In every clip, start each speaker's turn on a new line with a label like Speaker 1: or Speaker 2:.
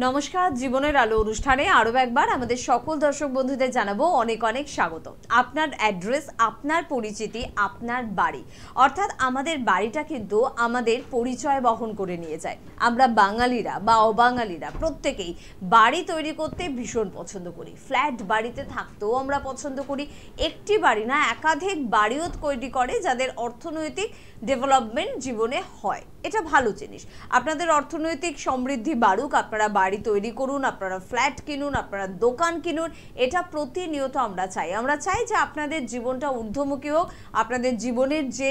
Speaker 1: নমস্কার, জীবনের আলো অনুষ্ঠানে আরও একবার আমাদের সকল দর্শক বন্ধুদের জানাবো অনেক অনেক স্বাগত। আপনার অ্যাড্রেস, আপনার পরিচিতি, আপনার বাড়ি, অর্থাৎ আমাদের বাড়িটা কিন্তু আমাদের পরিচয় বহন করে নিয়ে যায়। আমরা বাঙালিরা বা অবাঙালিরা প্রত্যেকেই বাড়ি তৈরি করতে ভীষণ পছন্দ করি। ফ্ল্যাট বাড়িতে থাকতেও আমরা পছন্দ করি। একটি বাড়ি না, একাধিক বাড়িও তৈরি করে যাদের অর্থনৈতিক ডেভেলপমেন্ট জীবনে হয়। এটা ভালো জিনিস। আপনাদের অর্থনৈতিক সমৃদ্ধি বাড়ুক, আপনারা বাড়ি তৈরি করুন, আপনারা ফ্ল্যাট কিনুন, আপনারা দোকান কিনুন, এটা প্রতিনিয়ত আমরা চাই। আমরা চাই যে আপনাদের জীবনটা ঊর্ধ্বমুখী হোক, আপনাদের জীবনের যে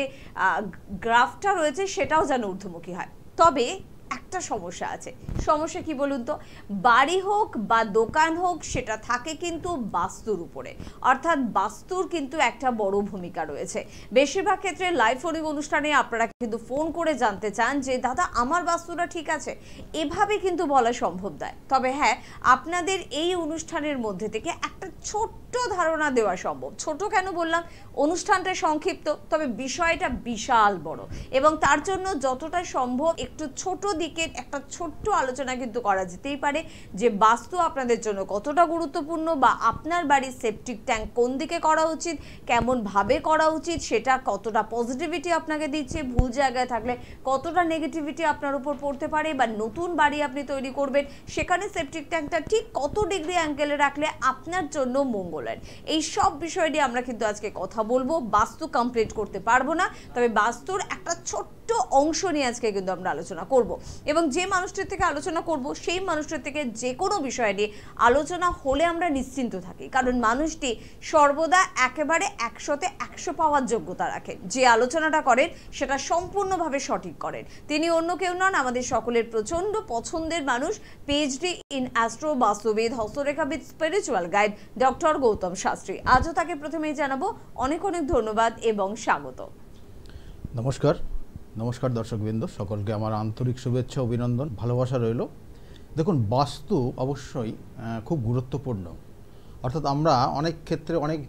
Speaker 1: গ্রাফটা রয়েছে সেটাও যেন ঊর্ধ্বমুখী হয়। তবে একটা সমস্যা আছে। সমস্যা কি বলুন তো? বাড়ি হোক বা দোকান হোক, সেটা থাকে কিন্তু বাস্তুর উপরে, অর্থাৎ বাস্তুর কিন্তু একটা বড় ভূমিকা রয়েছে। বেশিরভাগ ক্ষেত্রে লাইভ ফোনিং অনুষ্ঠানে আপনারা কিন্তু ফোন করে জানতে চান যে দাদা আমার বাস্তুটা ঠিক আছে, এভাবে কিন্তু বলা সম্ভব নয়। তবে হ্যাঁ, আপনাদের এই অনুষ্ঠানের মধ্যে থেকে একটা ছোট্ট ধারণা দেওয়া সম্ভব। ছোট কেন বললাম? অনুষ্ঠানটা সংক্ষিপ্ত, তবে বিষয়টা বিশাল বড়, এবং তার জন্য যতটা সম্ভব একটু ছোট দিকের একটা ছোট্ট আলোচনা কিন্তু করা যেতেই পারে যে বাস্তু আপনাদের জন্য কতটা গুরুত্বপূর্ণ, বা আপনার বাড়ির সেপটিক ট্যাঙ্ক কোন দিকে করা উচিত, কেমন ভাবে করা উচিত, সেটা কতটা পজিটিভিটি আপনাকে দিচ্ছে, ভুল জায়গায় থাকলে কতটা নেগেটিভিটি আপনার উপর পড়তে পারে, বা নতুন বাড়ি আপনি তৈরি করবেন সেখানে সেপটিক ট্যাঙ্কটা ঠিক কত ডিগ্রি অ্যাঙ্গেলে রাখলে আপনার জন্য মঙ্গল হয়। এই সব বিষয় নিয়ে আমরা কিন্তু আজকে কথা বলবো। বাস্তু কমপ্লিট করতে পারবো না, তবে বাস্তুর একটা ছোট্ট অংশ নিয়ে আজকে কিন্তু আমরা আলোচনা করব, এবং যে মানুষটির থেকে আলোচনা করব সেই মানুষটির থেকে যে কোনো বিষয় নিয়ে আলোচনা হলে আমরা নিশ্চিন্ত থাকি, কারণ মানুষটি সর্বদা একেবারে 100তে 100 পাওয়ার যোগ্যতা রাখেন। যে আলোচনাটা করেন সেটা সম্পূর্ণভাবে সঠিক করেন। তিনি অন্য কেউ নন, আমাদের সকলের প্রচন্ড পছন্দের মানুষ, পিএইচডি ইন অ্যাস্ট্রো, বাস্তুবিদ, হস্তরেখাবিদ, spiritual guide doctor Goutam Shastri. আজও তাকে প্রথমেই জানাবো অনেক অনেক ধন্যবাদ এবং স্বাগত।
Speaker 2: নমস্কার নমস্কার দর্শকবৃন্দ, সকলকে আমার আন্তরিক শুভেচ্ছা, অভিনন্দন, ভালোবাসা রইল। দেখুন, বাস্তু অবশ্যই খুব গুরুত্বপূর্ণ। অর্থাৎ আমরা অনেক ক্ষেত্রে অনেক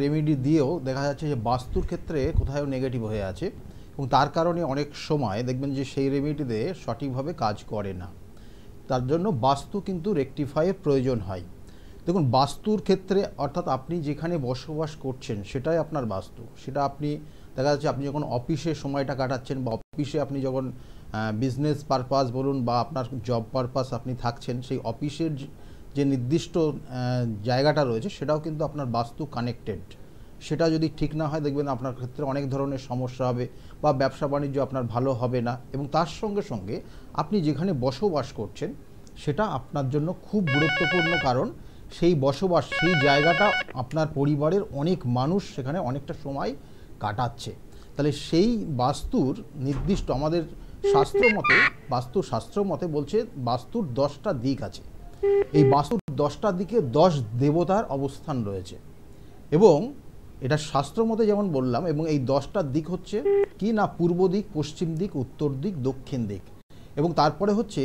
Speaker 2: রেমেডি দিয়েও দেখা যাচ্ছে যে বাস্তুর ক্ষেত্রে কোথাও নেগেটিভ হয়ে আছে, এবং তার কারণে অনেক সময় দেখবেন যে সেই রেমেডিতে সঠিকভাবে কাজ করে না। তার জন্য বাস্তু কিন্তু রেকটিফাইয়ের প্রয়োজন হয়। দেখুন, বাস্তুর ক্ষেত্রে অর্থাৎ আপনি যেখানে বসবাস করছেন সেটাই আপনার বাস্তু। সেটা আপনি দেখা যাচ্ছে আপনি যখন অফিসে সময়টা কাটাচ্ছেন, বা অফিসে আপনি যখন বিজনেস পারপাস বলুন বা আপনার জব পারপাস আপনি থাকছেন, সেই অফিসের যে নির্দিষ্ট জায়গাটা রয়েছে সেটাও কিন্তু আপনার বাস্তু কানেক্টেড। সেটা যদি ঠিক না হয় দেখবেন আপনার ক্ষেত্রে অনেক ধরনের সমস্যা হবে, বা ব্যবসা বাণিজ্য আপনার ভালো হবে না। এবং তার সঙ্গে সঙ্গে আপনি যেখানে বসবাস করছেন সেটা আপনার জন্য খুব গুরুত্বপূর্ণ, কারণ সেই বসবাস, সেই জায়গাটা আপনার পরিবারের অনেক মানুষ সেখানে অনেকটা সময় কাটাচ্ছে। তাহলে সেই বাস্তুর নির্দিষ্ট আমাদের শাস্ত্র মতে বলছে বাস্তুর 10টা দিক আছে। এই বাস্তুর 10টা দিকে 10 দেবতার অবস্থান রয়েছে, এবং এটা শাস্ত্র মতে যেমন বললাম, এবং এই 10টা দিক হচ্ছে কি না, পূর্ব দিক, পশ্চিম দিক, উত্তর দিক, দক্ষিণ দিক, এবং তারপরে হচ্ছে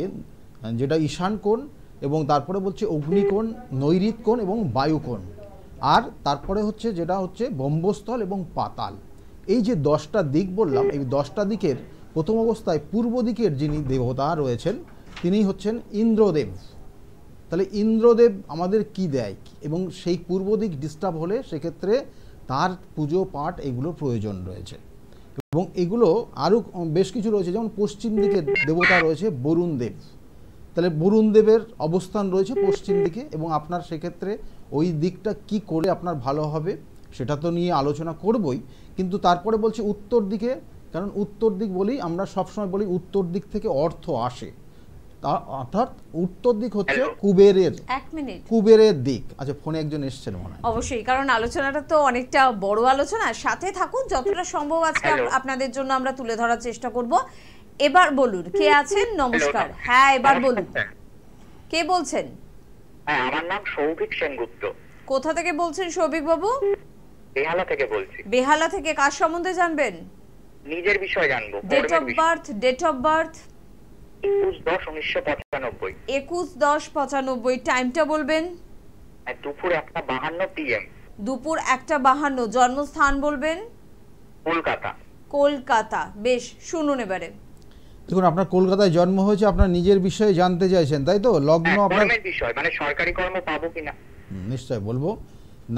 Speaker 2: যেটা ঈশান কোণ, এবং তারপরে বলছে অগ্নিকোণ, নৈঋত কোণ এবং বায়ুকোণ, আর তারপরে হচ্ছে যেটা হচ্ছে ব্রহ্মস্থল এবং পাতাল। এই যে 10টা দিক বললাম, এই 10টা দিকের প্রথম অবস্থায় পূর্ব দিকের যিনি দেবতা রয়েছেন তিনি হচ্ছেন ইন্দ্রদেব। তাহলে ইন্দ্রদেব আমাদের কি দেয়, এবং সেই পূর্ব দিক ডিস্টার্ব হলে সেক্ষেত্রে তার পুজো পাঠ এগুলোর প্রয়োজন রয়েছে। এবং এগুলো আরও বেশ কিছু রয়েছে, যেমন পশ্চিম দিকে দেবতা রয়েছে বরুণ দেব। তাহলে বরুণ দেবের অবস্থান রয়েছে পশ্চিম দিকে, এবং আপনার সেক্ষেত্রে ওই দিকটা কি করে আপনার ভালো হবে সেটা তো নিয়ে আলোচনা করবই, কিন্তু তারপরে বলছে উত্তর দিকে, কারণ উত্তর দিক বলি আমরা সবসময় বলি উত্তর দিক থেকে অর্থ আসে, অর্থাৎ উত্তর দিক হচ্ছে কুবেরের দিক। আচ্ছা, ফোনে একজন এসেছেন মনে হয়।
Speaker 1: অবশ্যই, কারণ আলোচনাটা তো অনেকটা বড় আলোচনা, সাথে থাকুন, যতটা সম্ভব আজকে আপনাদের জন্য আমরা তুলে ধরার চেষ্টা করব। এবার বলুন কে আছেন? নমস্কার। হ্যাঁ, এবার বলুন কে বলছেন?
Speaker 3: হ্যাঁ, আমার নাম সৌভিক সেনগুপ্ত।
Speaker 1: কোথা থেকে বলছেন সৌভিক বাবু?
Speaker 3: বেহালা থেকে বলছি।
Speaker 1: বেহালা থেকে কার সম্বন্ধে জানবেন?
Speaker 3: নিজের বিষয় জানবো।
Speaker 1: Date of birth
Speaker 3: 21/10/1995।
Speaker 1: 21/10/95। টাইমটা বলবেন?
Speaker 3: দুপুর 1:52 PM।
Speaker 1: দুপুর 1:52। জন্মস্থান বলবেন?
Speaker 3: কলকাতা।
Speaker 1: কলকাতা, বেশ, শুনুন এবারে।
Speaker 2: দেখুন, আপনার কলকাতায় জন্ম হয়েছে, আপনার নিজের বিষয়ে জানতে চাইছেন, তাই তো? লগ্ন আপনার
Speaker 3: কর্মের বিষয়, মানে সরকারি কর্ম পাবো কিনা।
Speaker 2: নিশ্চয় বলবো।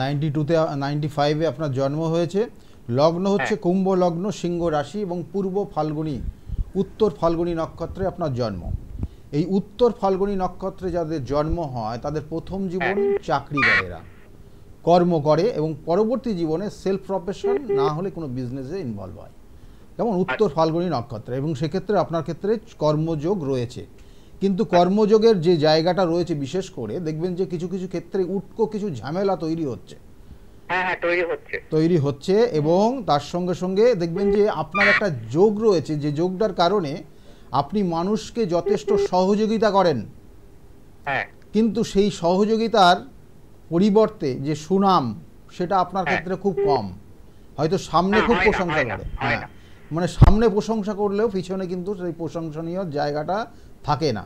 Speaker 2: 92-তে 95-এ আপনার জন্ম হয়েছে। লগ্ন হচ্ছে কুম্ভ লগ্ন, সিংহ রাশি এবং পূর্ব ফাল্গুনী, উত্তর ফাল্গুনী নক্ষত্রে আপনার জন্ম। এই উত্তর ফাল্গুনী নক্ষত্রে যাদের জন্ম হয় তাদের প্রথম জীবন চাকরি করে, এরা কর্ম করে এবং পরবর্তী জীবনে সেলফ প্রফেশন না হলে কোনো বিজনেসে ইনভলভ হয়, যেমন উত্তর ফাল্গুনী নক্ষত্রে। এবং সেক্ষেত্রে আপনার ক্ষেত্রে কর্মযোগ রয়েছে। কিন্তু কর্মযোগের যে জায়গাটা রয়েছে, বিশেষ করে দেখবেন যে কিছু কিছু ক্ষেত্রে উটকো কিছু ঝামেলা তৈরি হচ্ছে,
Speaker 3: হ্যাঁ
Speaker 2: তৈরি হচ্ছে। এবং তার সঙ্গে সঙ্গে দেখবেন যে আপনার একটা যোগ রয়েছে, যে যোগটার কারণে আপনি মানুষকে যথেষ্ট সহযোগিতা করেন,
Speaker 3: হ্যাঁ
Speaker 2: কিন্তু সেই সহযোগিতার পরিবর্তে যে সুনাম, সেটা আপনার ক্ষেত্রে খুব কম। হয়তো সামনে খুব প্রশংসা করে, হ্যাঁ, মানে সামনে প্রশংসা করলেও পিছনে কিন্তু সেই প্রশংসনীয় জায়গাটা থাকে না।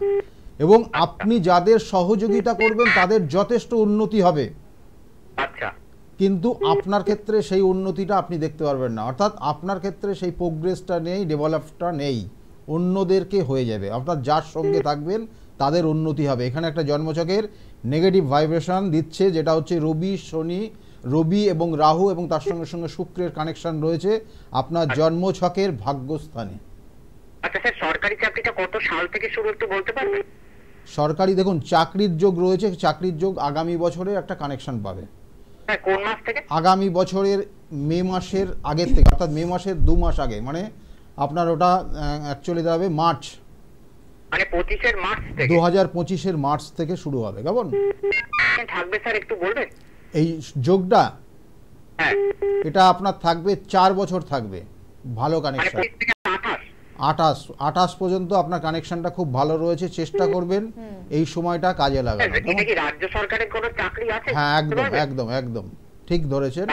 Speaker 2: এবং আপনি যাদের সহযোগিতা করবেন তাদের যথেষ্ট উন্নতি হবে,
Speaker 3: আচ্ছা,
Speaker 2: কিন্তু আপনার ক্ষেত্রে সেই উন্নতিটা আপনি দেখতে পারবেন না। অর্থাৎ আপনার ক্ষেত্রে সেই প্রোগ্রেসটা নেই, ডেভেলপটা নেই, অন্যদেরকে হয়ে যাবে। অর্থাৎ যার সঙ্গে থাকবেন তাদের উন্নতি হবে। এখানে একটা জন্মছকের নেগেটিভ ভাইব্রেশন দিচ্ছে, যেটা হচ্ছে রবি এবং রাহু এবং তার সঙ্গে সঙ্গে শুক্রের কানেকশন রয়েছে আপনার জন্মছকের ভাগ্যস্থানে।
Speaker 3: আচ্ছা স্যার, সরকারি চাকরিটা কত সাল থেকে শুরু একটু বলতে পারবেন?
Speaker 2: সরকারি দেখুন, চাকরির যোগ রয়েছে, চাকরির যোগ আগামী বছরে একটা কানেকশন পাবে।
Speaker 3: হ্যাঁ, কোন মাস থেকে?
Speaker 2: আগামী বছরের মে মাসের আগের থেকে, অর্থাৎ মে মাসের 2 মাস আগে, মানে আপনার ওটা অ্যাকচুয়ালি দাঁড়াবে মার্চ,
Speaker 3: মানে 25-এর মার্চ থেকে,
Speaker 2: 2025-এর মার্চ থেকে শুরু হবে। কেমন
Speaker 3: থাকবে স্যার একটু বলবেন?
Speaker 2: এই যোগটা?
Speaker 3: হ্যাঁ,
Speaker 2: এটা আপনার থাকবে 4 বছর থাকবে, ভালো
Speaker 3: মানে
Speaker 2: কানেকশন।
Speaker 3: 25 থেকে 28।
Speaker 2: 28 পর্যন্ত আপনার কানেকশনটা খুব ভালো রয়েছে। চেষ্টা করবেন এই সময়টা কাজে লাগানো।
Speaker 3: এটা কি রাজ্য সরকারের কোনো চাকরি আছে?
Speaker 2: হ্যাঁ, একদম ঠিক ধরেছেন।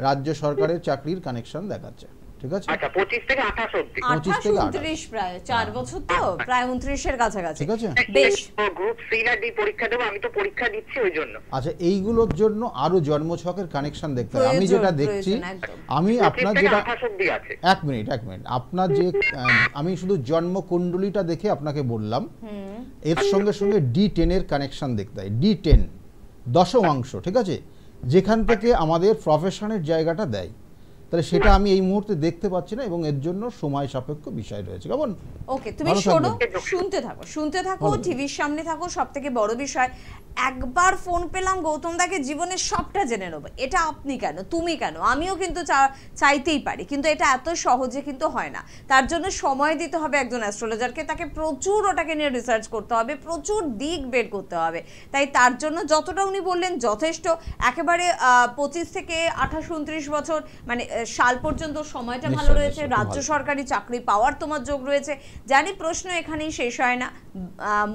Speaker 2: রাজ্য সরকারের চাকরির কানেকশন দেখাচ্ছে। ঠিক আছে,
Speaker 3: আচ্ছা, 25 থেকে 28 অবধি।
Speaker 2: 25 থেকে
Speaker 1: 29 প্রায় 4 বছর তো, প্রায় 29-এর কাছাকাছি।
Speaker 2: ঠিক আছে,
Speaker 1: বেশ।
Speaker 3: গ্রুপ সি না ডি পরীক্ষা দেবো, আমি তো পরীক্ষা দিচ্ছি ওই জন্য।
Speaker 2: আচ্ছা, এইগুলোর জন্য আরো জন্মছকের কানেকশন দেখতে হবে। আমি যেটা দেখছি, আমি আপনার যেটা
Speaker 3: 28 অবধি আছে।
Speaker 2: এক মিনিট আপনার যে আমি শুধু জন্ম কুণ্ডলীটা দেখে আপনাকে বললাম, এর সঙ্গে সঙ্গে D10 এর কানেকশন দেখতে হয়। D10 দশমাংশ, ঠিক আছে, যেখান থেকে আমাদের প্রফেশনের জায়গাটা দেয়। তাহলে সেটা আমি এই মুহূর্তে দেখতে পাচ্ছি না এবং এর জন্য সময় সাপেক্ষ বিষয় রয়েছে। কেমন?
Speaker 1: ওকে, তুমি শোনো, শুনতে থাকো, টিভির সামনে থাকো। সবথেকে বড় বিষয়, একবার ফোন পেলাম গৌতম দাকে, জীবনের সবটা জেনে নেবো। এটা আপনি কেন, তুমি কেন, আমিও কিন্তু চাইতেই পারি, কিন্তু এটা এত সহজে কিন্তু হয় না। তার জন্য সময় দিতে হবে একজন অ্যাস্ট্রোলজারকে, তাকে প্রচুর ওটাকে নিয়ে রিসার্চ করতে হবে, প্রচুর দিক বের করতে হবে। তাই তার জন্য যতটা উনি বললেন যথেষ্ট। একেবারে 25 থেকে 28-29 বছর মানে সাল পর্যন্ত সময়টা ভালো রয়েছে। রাজ্য সরকারি চাকরি পাওয়ার তোমার যোগ রয়েছে। জানি প্রশ্ন এখানেই শেষ হয় না,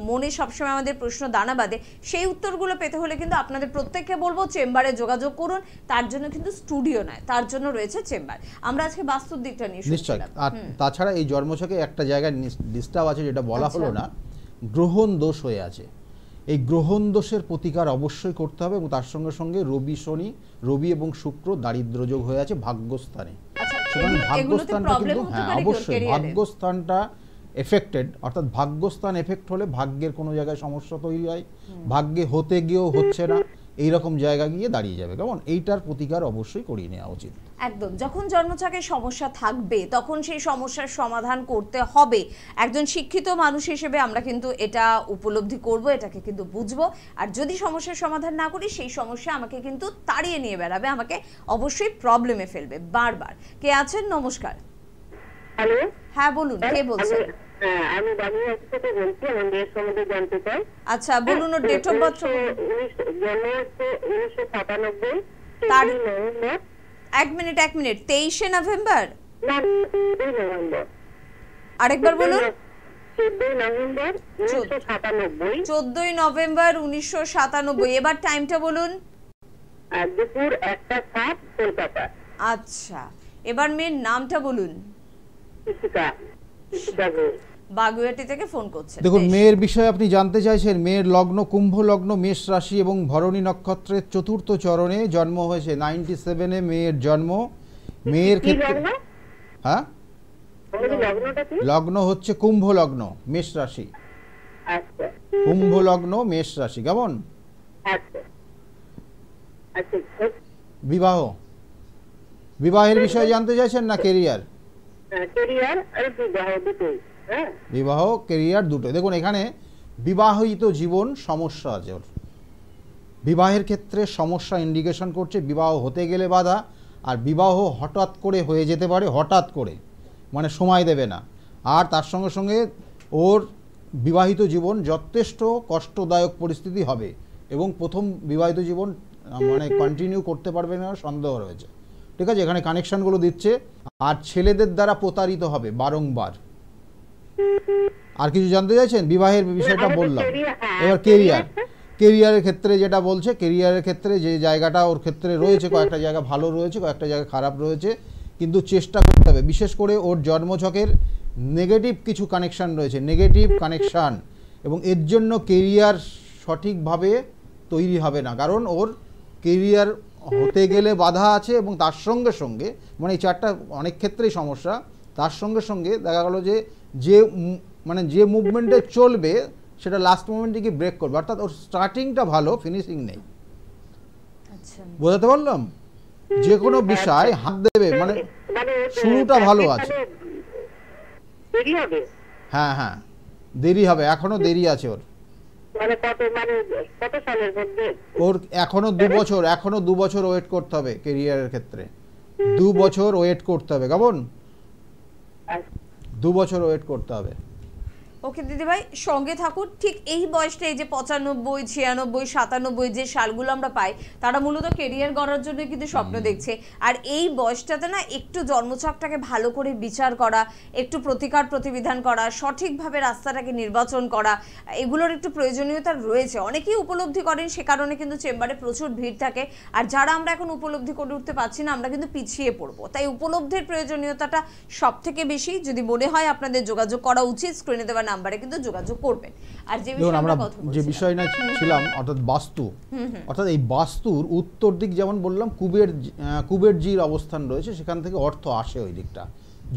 Speaker 1: মনে সবসময় আমাদের প্রশ্ন দানা বাঁধে। সেই উত্তরগুলো পেতে হলে কিন্তু আপনাদের প্রত্যেককে বলবো চেম্বারে যোগাযোগ করুন। তার জন্য কিন্তু স্টুডিও নয়, তার জন্য রয়েছে চেম্বার। আমরা আজকে বাস্তুর দিকটা নিয়ে
Speaker 2: নিশ্চয়। আর তাছাড়া এই জন্মছকে একটা জায়গায় ডিস্টার্ব আছে, যেটা বলা হলো না, গ্রহণ দোষ হয়ে আছে। এই গ্রহণ দোষের প্রতিকার অবশ্যই করতে হবে এবং তার সঙ্গে সঙ্গে রবি এবং শুক্র দারিদ্র যোগ হয়ে আছে ভাগ্যস্থানে। সেখানে ভাগ্যস্থানটা কিন্তু, হ্যাঁ অবশ্যই ভাগ্যস্থানটা এফেক্টেড, অর্থাৎ ভাগ্যস্থান এফেক্ট হলে ভাগ্যের কোনো জায়গায় সমস্যা তৈরি হয়, ভাগ্যে হতে গিয়েও হচ্ছে না, এইরকম জায়গা গিয়ে দাঁড়িয়ে যাবে। কেমন? এইটার প্রতিকার অবশ্যই করিয়ে নেওয়া উচিত।
Speaker 1: একদম, যখন জন্মছকে সমস্যা থাকবে তখন সেই সমস্যার সমাধান করতে হবে। একজন শিক্ষিত মানুষ হিসেবে আমরা কিন্তু এটা উপলব্ধি করব, এটাকে কিন্তু বুঝবো। আর যদি সমস্যার সমাধান না করি, সেই সমস্যা আমাকে কিন্তু তাড়িয়ে নিয়ে বেড়াবে, আমাকে অবশ্যই প্রবলেমে ফেলবে বারবার। কে আছেন? নমস্কার।
Speaker 4: হ্যালো,
Speaker 1: হ্যাঁ বলুন, কে বলছেন?
Speaker 4: আমি বাংলাদেশ থেকে বলছি, আমার মেয়ের সম্বন্ধে জানতে চাই।
Speaker 1: আচ্ছা বলুন, ওর ডেট অফ বার্থ।
Speaker 4: জন্ম হচ্ছে 1997,
Speaker 1: তার
Speaker 4: নভেম্বর।
Speaker 1: এক মিনিট 23শে নভেম্বর।
Speaker 4: না, 2 নভেম্বর।
Speaker 1: আরেকবার বলুন।
Speaker 4: 14 নভেম্বর 1997।
Speaker 1: 14 নভেম্বর 1997। এবার টাইমটা বলুন।
Speaker 4: দুপুর 1:07 কলকাতা।
Speaker 1: আচ্ছা, এবার মেয়ের নামটা বলুন। বাগুইআটি থেকে ফোন করছেন।
Speaker 2: দেখুন, মেয়ের বিষয়ে আপনি জানতে চাইছেন। মেয়ের লগ্ন কুম্ভ লগ্ন, মেষ রাশি এবং ভরণী নক্ষত্রের চতুর্থ চরণে জন্ম হয়েছে। 97-এ মেয়ের জন্ম। মেয়ের ক্ষেত্রে, হ্যাঁ
Speaker 4: আমাদের লগ্নটা কি?
Speaker 2: লগ্ন হচ্ছে কুম্ভ লগ্ন, মেষ রাশি।
Speaker 4: আচ্ছা
Speaker 2: কুম্ভ লগ্ন, মেষ রাশি। কেমন?
Speaker 4: আচ্ছা আচ্ছা
Speaker 2: বিবাহ, বিবাহের বিষয়ে জানতে চাইছেন না কেরিয়ার?
Speaker 4: কেরিয়ার আর বিবাহ দুটোই। হ্যাঁ
Speaker 2: বিবাহ কেরিয়ার দুটো। দেখুন এখানে বিবাহিত জীবন সমস্যা আছে ওর। বিবাহের ক্ষেত্রে সমস্যা ইন্ডিকেশন করছে, বিবাহ হতে গেলে বাধা, আর বিবাহ হঠাৎ করে হয়ে যেতে পারে, হঠাৎ করে মানে সময় দেবে না। আর তার সঙ্গে সঙ্গে ওর বিবাহিত জীবন যথেষ্ট কষ্টদায়ক পরিস্থিতি হবে এবং প্রথম বিবাহিত জীবন মানে কন্টিনিউ করতে পারবে না সন্দেহ রয়েছে। ঠিক আছে, এখানে কানেকশানগুলো দিচ্ছে। আর ছেলেদের দ্বারা প্রতারিত হবে বারংবার। আর কিছু জানতে চাইছেন? বিবাহের বিষয়টা বললাম। এবার কেরিয়ার, কেরিয়ারের ক্ষেত্রে যেটা বলছে, কেরিয়ারের ক্ষেত্রে যে জায়গাটা ওর ক্ষেত্রে রয়েছে, কয়েকটা জায়গা ভালো রয়েছে, কয়েকটা জায়গা খারাপ রয়েছে, কিন্তু চেষ্টা করতে হবে। বিশেষ করে ওর জন্মছকের নেগেটিভ কিছু কানেকশান রয়েছে, নেগেটিভ কানেকশান, এবং এর জন্য কেরিয়ার সঠিকভাবে তৈরি হবে না, কারণ ওর কেরিয়ার হতে গেলে বাধা আছে এবং তার সঙ্গে সঙ্গে মানে এই চারটা অনেক ক্ষেত্রেই সমস্যা। তার সঙ্গে সঙ্গে দেখা গেল যে মানে যে মুভমেন্টে চলবে সেটা লাস্ট মোমেন্টে গিয়ে ব্রেক করবে, অর্থাৎ ওর স্টার্টিংটা ভালো, ফিনিশিং নেই।
Speaker 1: আচ্ছা,
Speaker 2: বোঝাতে পারলাম? যে কোনো বিষয় হাত দেবে মানে শুরুটা ভালো আছে।
Speaker 4: দেরি হবে?
Speaker 2: হ্যাঁ হ্যাঁ, দেরি হবে, এখনো দেরি আছে ওর।
Speaker 4: মানে কত সালের মধ্যে?
Speaker 2: ওর এখনো 2 বছর, এখনো 2 বছর ওয়েট করতে হবে কেরিয়ারের ক্ষেত্রে। 2 বছর ওয়েট করতে হবে। কেমন? 2 বছর ওয়েট করতে হবে।
Speaker 1: ওকে দিদিভাই, সঙ্গে থাকুন। ঠিক এই বয়সটা, এই যে 95, 96, 97 যে সালগুলো আমরা পাই, তারা মূলত কেরিয়ার গড়ার জন্য কিন্তু স্বপ্ন দেখছে। আর এই বয়সটাতে না একটু জন্মছকটাকে ভালো করে বিচার করা, একটু প্রতিকার প্রতিবিধান করা, সঠিকভাবে রাস্তাটাকে নির্বাচন করা, এগুলোর একটু প্রয়োজনীয়তা রয়েছে। অনেকেই উপলব্ধি করেন, সে কারণে কিন্তু চেম্বারে প্রচুর ভিড় থাকে। আর যারা আমরা এখন উপলব্ধি করে উঠতে পারছি না, আমরা কিন্তু পিছিয়ে পড়বো। তাই উপলব্ধির প্রয়োজনীয়তাটা সব থেকে বেশি। যদি মনে হয় আপনাদের যোগাযোগ করা উচিত, স্ক্রিনে দেওয়া নাম্বারে কিন্তু যোগাযোগ করবেন। আর যে বিষয়ে আমরা কথা বলছিলাম,
Speaker 2: যে বিষয় না ছিলাম, অর্থাৎ বাস্তু, অর্থাৎ এই বাস্তুর উত্তর দিক যেমন বললাম কুবেরজির অবস্থান রয়েছে, সেখান থেকে অর্থ আসে ওই দিকটা।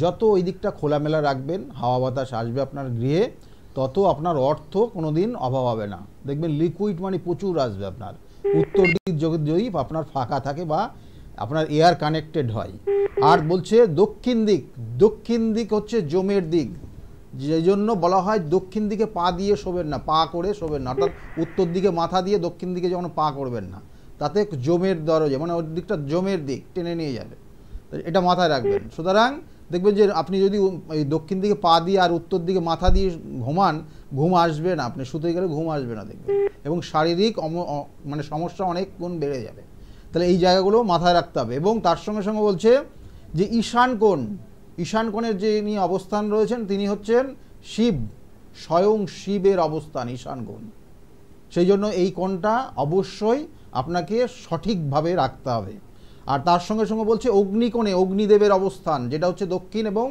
Speaker 2: যত ওই দিকটা খোলামেলা রাখবেন, হাওয়া বাতাস আসবে আপনার গৃহে, তত আপনার অর্থ কোনোদিন অভাব হবে না। দেখবেন লিকুইড মানি প্রচুর আসবে আপনার। উত্তর দিক যদি আপনার ফাঁকা থাকে বা আপনার এয়ার কানেক্টেড হয়। আর বলছে দক্ষিণ দিক, দক্ষিণ দিক হচ্ছে জমের দিক, যে জন্য বলা হয় দক্ষিণ দিকে পা দিয়ে শোবেন না, পা করে শোবেন না, অর্থাৎ উত্তর দিকে মাথা দিয়ে দক্ষিণ দিকে যখন পা করবেন না, তাতে জমের দরজা মানে ওই দিকটা জমের দিক টেনে নিয়ে যাবে। এটা মাথায় রাখবেন। সুতরাং দেখবেন যে আপনি যদি এই দক্ষিণ দিকে পা দিয়ে আর উত্তর দিকে মাথা দিয়ে ঘুমান, ঘুম আসবে না, আপনি শুতে গেলে ঘুম আসবে না দেখবেন, এবং শারীরিক মানে সমস্যা অনেক গুণ বেড়ে যাবে। তাহলে এই জায়গাগুলো মাথায় রাখতে হবে। এবং তার সঙ্গে সঙ্গে বলছে যে ঈশান কোণ, ঈশান কোণের যে ইনি অবস্থান রয়েছেন তিনি হচ্ছেন শিব, স্বয়ং শিবের অবস্থান ঈশান কোণ। সেই জন্য এই কোণটা অবশ্যই আপনাকে সঠিকভাবে রাখতে হবে। আর তার সঙ্গে সঙ্গে বলছে অগ্নিকোণে, অগ্নিদেবের অবস্থান যেটা হচ্ছে দক্ষিণ এবং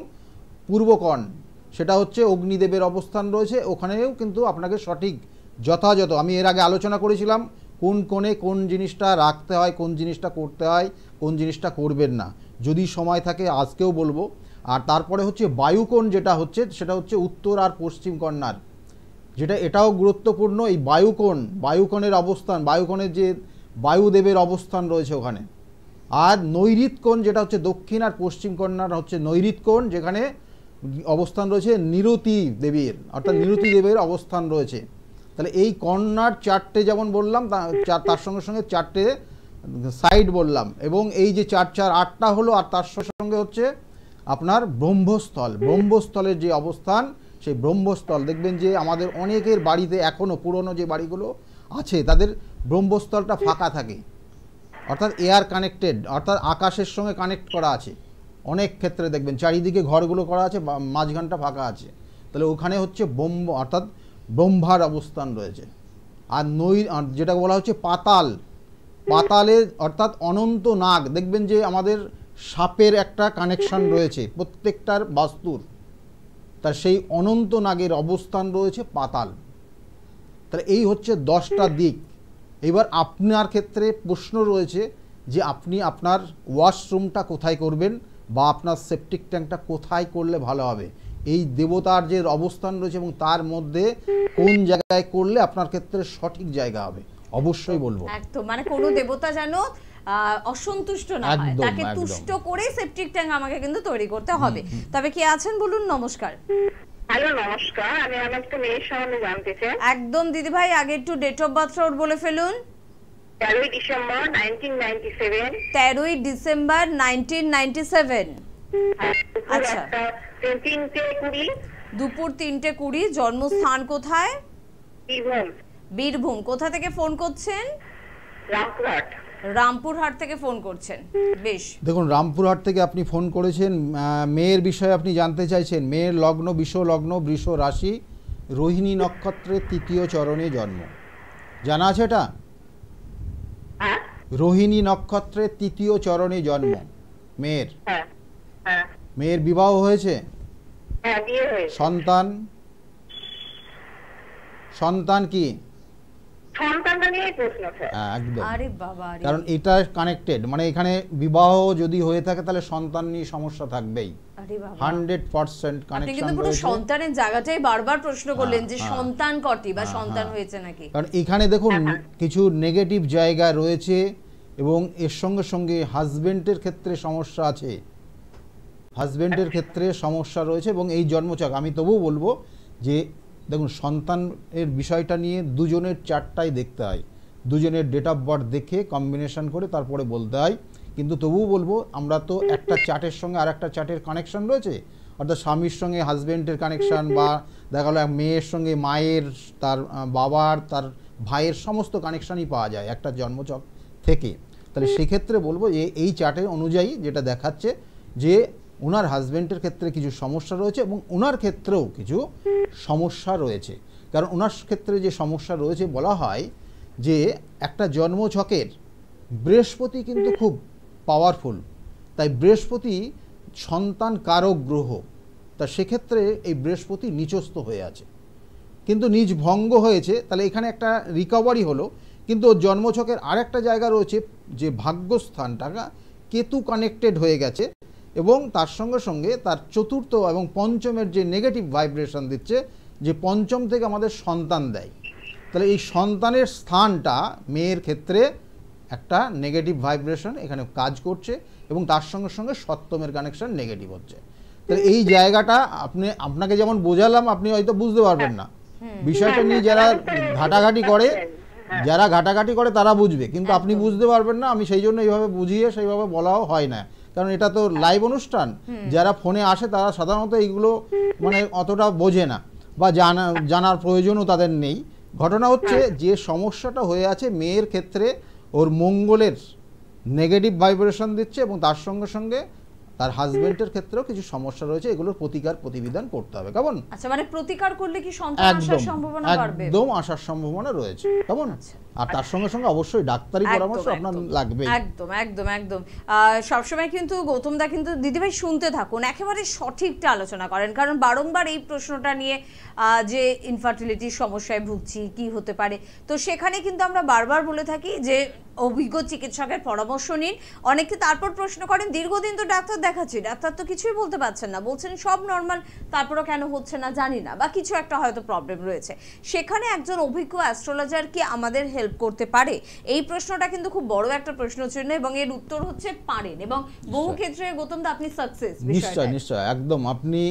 Speaker 2: পূর্বকোণ, সেটা হচ্ছে অগ্নিদেবের অবস্থান রয়েছে, ওখানেও কিন্তু আপনাকে সঠিক যথাযথ, আমি এর আগে আলোচনা করেছিলাম কোন কোণে কোন জিনিসটা রাখতে হয়, কোন জিনিসটা করতে হয়, কোন জিনিসটা করবেন না, যদি সময় থাকে আজকেও বলবো। আর তারপরে হচ্ছে বায়ুকোণ, যেটা হচ্ছে সেটা হচ্ছে উত্তর আর পশ্চিম কর্নার, যেটা এটাও গুরুত্বপূর্ণ। এই বায়ুকোণ, বায়ুকোণের অবস্থান, বায়ুকোণের যে বায়ুদেবের অবস্থান রয়েছে ওখানে। আর নৈঋত কোণ, যেটা হচ্ছে দক্ষিণ আর পশ্চিম কর্নার হচ্ছে নৈঋত কোণ, যেখানে অবস্থান রয়েছে নিরুতি দেবীর, অর্থাৎ নিরুতি দেবের অবস্থান রয়েছে। তাহলে এই কর্নার চারটে যেমন বললাম, তার সঙ্গে সঙ্গে চারটে সাইড বললাম, এবং এই যে 4 4 8টা হলো। আর তার সঙ্গে হচ্ছে আপনার ব্রহ্মস্থল, ব্রহ্মস্থলের যে অবস্থান, সেই ব্রহ্মস্থল দেখবেন যে আমাদের অনেকের বাড়িতে এখনও পুরনো যে বাড়িগুলো আছে তাদের ব্রহ্মস্থলটা ফাঁকা থাকে, অর্থাৎ এয়ার কানেক্টেড, অর্থাৎ আকাশের সঙ্গে কানেক্ট করা আছে। অনেক ক্ষেত্রে দেখবেন চারিদিকে ঘরগুলো করা আছে, মাঝখানটা ফাঁকা আছে, তাহলে ওখানে হচ্ছে অর্থাৎ ব্রহ্মার অবস্থান রয়েছে। আর যেটা বলা হচ্ছে পাতাল, পাতালে অর্থাৎ অনন্ত নাগ, দেখবেন যে আমাদের সাপের একটা কানেকশন রয়েছে প্রত্যেকটার বাস্তুর, তার সেই অনন্ত নাগের অবস্থান রয়েছে পাতাল। তাহলে এই হচ্ছে 10টা দিক। এবার আপনার ক্ষেত্রে প্রশ্ন রয়েছে যে আপনি আপনার ওয়াশরুমটা কোথায় করবেন, বা আপনার সেপটিক ট্যাঙ্কটা কোথায় করলে ভালো হবে, এই দেবতার যে অবস্থান রয়েছে এবং তার মধ্যে কোন জায়গায় করলে আপনার ক্ষেত্রে সঠিক জায়গা হবে, অবশ্যই বলবো।
Speaker 1: একদম, মানে কোনো দেবতা যেন অসন্তুষ্ট না হয়,
Speaker 2: একদম,
Speaker 1: তাকে
Speaker 2: একদম।
Speaker 1: তুষ্ট করে সেপটিক ট্যাঙ্ক আমাকে কিন্তু তৈরি করতে হবে। তবে কি আছেন বলুন? নমস্কার।
Speaker 4: হ্যালো, নমস্কার। আমি আমার একটু মেয়ের সম্বন্ধে জানতে চাই।
Speaker 1: একদম দিদি ভাই, আগে একটু ডেট অফ বার্থ বলে ফেলুন।
Speaker 4: 13 ডিসেম্বর 1997।
Speaker 1: 13ই ডিসেম্বর 1997। আচ্ছা।
Speaker 4: 3:20।
Speaker 1: দুপুর 3:20। জন্মস্থান কোথায়?
Speaker 4: বীরভূম।
Speaker 1: বীরভূম। কোথা থেকে ফোন করছেন?
Speaker 4: রামপুরহাট।
Speaker 1: রামপুরহাট থেকে ফোন করছেন। বেশ,
Speaker 2: দেখুন, রামপুরহাট থেকে আপনি ফোন করেছেন, মেয়ের বিষয়ে আপনি জানতে চাইছেন। মেয়ের লগ্ন বৃষ লগ্ন, বৃষ রাশি, রোহিণী নক্ষত্রের 3য় চরণে জন্ম। জানা আছে এটা?
Speaker 4: হ্যাঁ
Speaker 2: রোহিণী নক্ষত্রের 3য় চরণে জন্ম মেয়ের।
Speaker 4: হ্যাঁ হ্যাঁ
Speaker 2: মেয়ের বিবাহ হয়েছে?
Speaker 4: হ্যাঁ, বিয়ে হয়েছে।
Speaker 2: সন্তান? সন্তান কি?
Speaker 4: সন্তানটা নিয়ে প্রশ্ন স্যার।
Speaker 2: একদম,
Speaker 1: আরে বাবা রে।
Speaker 2: কারণ এটা কানেক্টেড, মানে এখানে বিবাহ যদি হয়ে থাকে তাহলে সন্তান নিয়ে সমস্যা থাকবেই।
Speaker 1: আরে বাবা,
Speaker 2: 100%
Speaker 1: আপনি
Speaker 2: কানেকশন
Speaker 1: কিন্তু পুরো
Speaker 2: রয়েছে।
Speaker 1: সন্তানের জায়গাটাই বারবার প্রশ্ন করলেন যে
Speaker 2: হ্যাঁ,
Speaker 1: সন্তান কটি বা
Speaker 2: হ্যাঁ,
Speaker 1: সন্তান
Speaker 2: হ্যাঁ।
Speaker 1: হয়েছে নাকি।
Speaker 2: কারণ এখানে দেখুন কিছু নেগেটিভ জায়গা রয়েছে এবং এর সঙ্গে সঙ্গে হাজবেন্ডের ক্ষেত্রে সমস্যা আছে, হাজবেন্ডের ক্ষেত্রে সমস্যা রয়েছে। এবং এই জন্মছক আমি তবুও বলবো যে দেখুন, সন্তানের বিষয়টা নিয়ে দুজনের চারটাই দেখতে হয়, দুজনের ডেট অফ বার্থ দেখে কম্বিনেশন করে তারপরে বলতে হয়। কিন্তু তবুও বলবো, আমরা তো একটা চার্টের সঙ্গে আর একটা চার্টের কানেকশন রয়েছে, অর্থাৎ স্বামীর সঙ্গে হাজবেন্ডের কানেকশন, বা দেখা গেলো মেয়ের সঙ্গে মায়ের, তার বাবার, তার ভাইয়ের সমস্ত কানেকশানই পাওয়া যায় একটা জন্মছক থেকে। তাহলে সেক্ষেত্রে বলবো যে এই চার্টের অনুযায়ী যেটা দেখাচ্ছে যে ওনার হাজবেন্ডের ক্ষেত্রে কিছু সমস্যা রয়েছে এবং ওনার ক্ষেত্রেও কিছু সমস্যা রয়েছে। কারণ ওনার ক্ষেত্রে যে সমস্যা রয়েছে, বলা হয় যে একটা জন্মছকের বৃহস্পতি কিন্তু খুব পাওয়ারফুল, তাই বৃহস্পতি সন্তান কারক গ্রহ। তা সেক্ষেত্রে এই বৃহস্পতি নিচস্থ হয়ে আছে, কিন্তু নিজ ভঙ্গ হয়েছে, তাহলে এখানে একটা রিকভারি হলো। কিন্তু ওর জন্মছকের আরেকটা জায়গা রয়েছে যে ভাগ্যস্থানটা কেতু কানেক্টেড হয়ে গেছে এবং তার সঙ্গে সঙ্গে তার চতুর্থ এবং পঞ্চমের যে নেগেটিভ ভাইব্রেশন দিচ্ছে, যে পঞ্চম থেকে আমাদের সন্তান দেয়। তাহলে এই সন্তানের স্থানটা মেয়ের ক্ষেত্রে একটা নেগেটিভ ভাইব্রেশন এখানে কাজ করছে এবং তার সঙ্গে সঙ্গে সপ্তমের কানেকশন নেগেটিভ হচ্ছে। তাহলে এই জায়গাটা আপনাকে যেমন বোঝালাম, আপনি হয়তো বুঝতে পারবেন না বিষয়টা নিয়ে। যারা ঘাটাঘাটি করে তারা বুঝবে, কিন্তু আপনি বুঝতে পারবেন না। আমি সেই জন্য এইভাবে বুঝিয়ে সেইভাবে বলাও হয় না, কারণ এটা তো লাইভ অনুষ্ঠান। যারা ফোনে আসে তারা সাধারণত এইগুলো মানে অতটা বোঝে না বা জানার প্রয়োজনও তাদের নেই। ঘটনা হচ্ছে যে সমস্যাটা হয়ে আছে মেয়ের ক্ষেত্রে, ওর মঙ্গলের নেগেটিভ ভাইব্রেশন দিচ্ছে এবং তার সঙ্গে সঙ্গে তার হাজবেন্ডের ক্ষেত্রেও কিছু সমস্যা রয়েছে, এগুলোর প্রতিকার প্রতিবিধান করতে হবে। কেমন?
Speaker 1: আচ্ছা, মানে প্রতিকার করলে কি সন্তান আসার সম্ভাবনা বাড়বে?
Speaker 2: একদম আসার সম্ভাবনা রয়েছে। কেমন? আর তার সঙ্গে সঙ্গে অবশ্যই ডাক্তারি পরামর্শ আপনার লাগবে।
Speaker 1: একদম একদম একদম। সবসময় কিন্তু গৌতম দা কিন্তু দিদিভাই শুনতে থাকুন, একেবারে সঠিকটা আলোচনা করেন, কারণ বারংবার এই প্রশ্নটা নিয়ে যে ইনফার্টিলিটির সমস্যায় ভুগছি কি হতে পারে, তো সেখানে কিন্তু আমরা বারবার বলে থাকি যে অভিজ্ঞ চিকিৎসকের পরামর্শ নিন। অনেকে তারপর প্রশ্ন করেন, দীর্ঘদিন তো ডাক্তার দেখাচ্ছি, ডাক্তার তো কিছুই বলতে পারছেন না, বলছেন সব নর্মাল, তারপরও কেন হচ্ছে না জানি না, বা কিছু একটা হয়তো প্রবলেম রয়েছে। সেখানে একজন অভিজ্ঞ অ্যাস্ট্রোলজার কি আমাদের হেল্প করতে পারে? এই প্রশ্নটা কিন্তু খুব বড় একটা প্রশ্ন চিহ্ন, এবং এর উত্তর হচ্ছে পারেন, এবং বহু ক্ষেত্রে গৌতম দা আপনি সাকসেস।
Speaker 2: নিশ্চয় নিশ্চয়, একদম। আপনি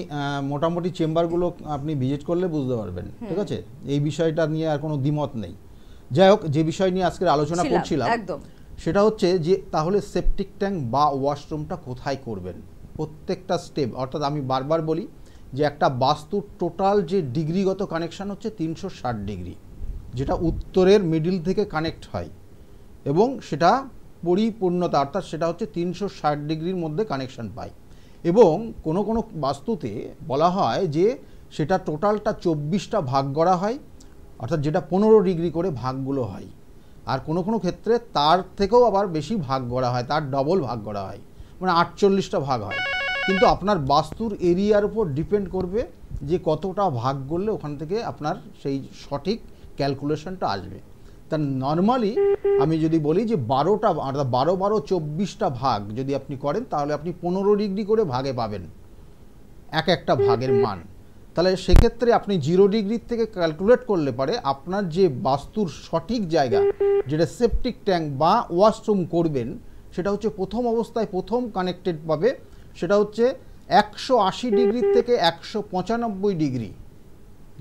Speaker 2: মোটামুটি চেম্বারগুলো আপনি ভিজিট করলে বুঝতে পারবেন, ঠিক আছে? এই বিষয়টা নিয়ে আর কোনো দ্বিমত নেই। যাই হোক, যে বিষয় নিয়ে আজকের আলোচনা করছিলাম সেটা হচ্ছে যে তাহলে সেপটিক ট্যাঙ্ক বা ওয়াশরুমটা কোথায় করবেন, প্রত্যেকটা স্টেপ। অর্থাৎ আমি বারবার বলি যে একটা বাস্তুর টোটাল যে ডিগ্রিগত কানেকশান হচ্ছে 360 ডিগ্রি, যেটা উত্তরের মিডিল থেকে কানেক্ট হয় এবং সেটা পরিপূর্ণতা, অর্থাৎ সেটা হচ্ছে 360 ডিগ্রির মধ্যে কানেকশান পায়। এবং কোনো কোনো বাস্তুতে বলা হয় যে সেটা টোটালটা 24টা ভাগ করা হয়, অর্থাৎ যেটা 15 ডিগ্রি করে ভাগগুলো হয়। আর কোনো কোনো ক্ষেত্রে তার থেকেও আবার বেশি ভাগ করা হয়, তার ডবল ভাগ করা হয়, মানে 48টা ভাগ হয়। কিন্তু আপনার বাস্তুর এরিয়ার উপর ডিপেন্ড করবে যে কতটা ভাগ করলে ওখান থেকে আপনার সেই সঠিক ক্যালকুলেশনটা আসবে। তা নর্মালি আমি যদি বলি যে 12টা 12-12-24টা ভাগ যদি আপনি করেন তাহলে আপনি 15 ডিগ্রি করে ভাগে পাবেন একটা ভাগের মান। তাহলে সেক্ষেত্রে আপনি 0 ডিগ্রি থেকে ক্যালকুলেট করলে পারে আপনার যে বাস্তুর সঠিক জায়গা, যেটা সেপটিক ট্যাঙ্ক বা ওয়াশরুম করবেন, সেটা হচ্ছে প্রথম অবস্থায় প্রথম কানেক্টেড পাবে, সেটা হচ্ছে 180 ডিগ্রি থেকে 195 ডিগ্রি।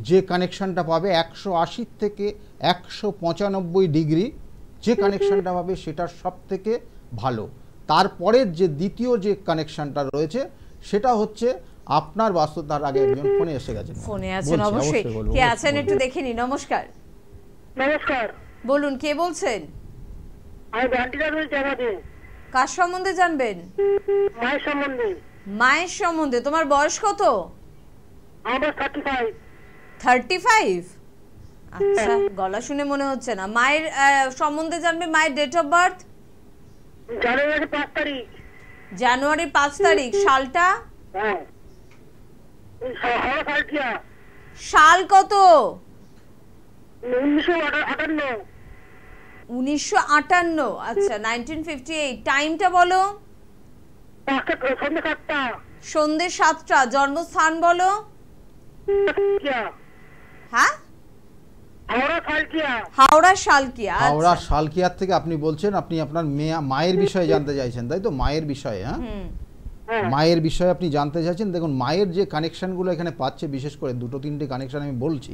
Speaker 2: যে কানেকশানটা পাবে 180 থেকে 195 ডিগ্রি যে কানেকশানটা পাবে সেটা সব থেকে ভালো। তারপরের যে দ্বিতীয় যে কানেকশানটা রয়েছে সেটা হচ্ছে আপনার বাস্তু। তার আগে একজন ফোনে এসে গেছেন,
Speaker 1: ফোনে আছেন অবশ্যই। কে আছেন একটু দেখে নি। নমস্কার।
Speaker 4: নমস্কার,
Speaker 1: বলুন কে বলছেন?
Speaker 4: আমি বান্টিরা বলছি। আমাদের
Speaker 1: কার সম্বন্ধে জানবেন?
Speaker 4: মায়ের সম্বন্ধে।
Speaker 1: মায়ের সম্বন্ধে। তোমার বয়স কত?
Speaker 4: আমার 35।
Speaker 1: 35? আচ্ছা, গলা শুনে মনে হচ্ছে না। মায়ের সম্বন্ধে জানবে। মায়ের ডেট অফ বার্থ?
Speaker 4: জানুয়ারি 5 তারিখ।
Speaker 1: জানুয়ারি 5 তারিখ। সালটা?
Speaker 4: হ্যাঁ, হাওড়া সালকিয়া।
Speaker 1: সাল কত?
Speaker 4: 1958।
Speaker 1: 1958। আচ্ছা, 1958। টাইমটা বলো।
Speaker 4: সন্ধ্যে 7টা।
Speaker 1: সন্ধ্যে 7টা। জন্মস্থান বলো। হ্যাঁ,
Speaker 4: হাওড়া সালকিয়া।
Speaker 1: হাওড়া সালকিয়া।
Speaker 2: হাওড়া সালকিয়ার থেকে আপনি বলছেন আপনি আপনার মায়ের বিষয়ে জানতে চাইছেন, তাই তো? মায়ের বিষয়ে। হ্যাঁ, মায়ের বিষয়ে আপনি জানতে চাইছেন। দেখুন, মায়ের যে কানেকশনগুলো এখানে পাচ্ছে, বিশেষ করে 2-3টে কানেকশন আমি বলছি।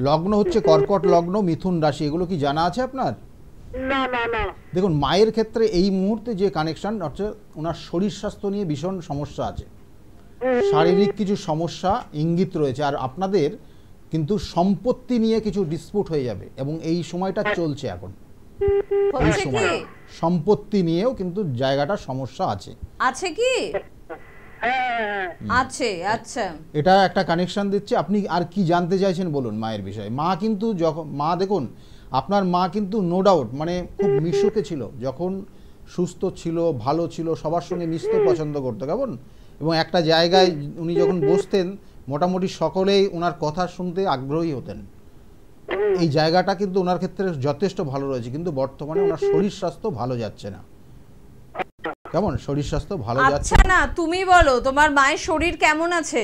Speaker 2: লগ্ন হচ্ছে কর্কট লগ্ন, মিথুন রাশি। এগুলো কি জানা আছে আপনার?
Speaker 4: না না না।
Speaker 2: দেখুন, মায়ের ক্ষেত্রে এই মুহূর্তে যে কানেকশন হচ্ছে, ওনার শরীর স্বাস্থ্য নিয়ে ভীষণ সমস্যা আছে, শারীরিক কিছু সমস্যা ইঙ্গিত রয়েছে। আর আপনাদের কিন্তু সম্পত্তি নিয়ে কিছু ডিসপুট হয়ে যাবে, এবং এই সময়টা চলছে এখন। এই সময় সম্পত্তি নিয়েও কিন্তু জায়গাটা সমস্যা আছে।
Speaker 1: আছে কি? আছে। আচ্ছা,
Speaker 2: এটা একটা কানেকশন দিচ্ছে। আপনি আর কি জানতে চাইছেন বলুন মায়ের বিষয়ে। মা কিন্তু যখন দেখুন, আপনার মা কিন্তু নো ডাউট মানে খুব মিশুকে ছিল, যখন সুস্থ ছিল, ভালো ছিল, সবার সঙ্গে মিশতে পছন্দ করতো, কেমন। এবং একটা জায়গায় উনি যখন বসতেন, মোটামুটি সকলেই ওনার কথা শুনতে আগ্রহী হতেন। এই জায়গাটা কিন্তু ওনার ক্ষেত্রে যথেষ্ট ভালো রয়েছে, কিন্তু বর্তমানে ওনার শরীর স্বাস্থ্য ভালো যাচ্ছে না। কেমন শরীর স্বাস্থ্য ভালো যাচ্ছে
Speaker 1: না? তুমি বলো, তোমার মায়ের শরীর কেমন আছে?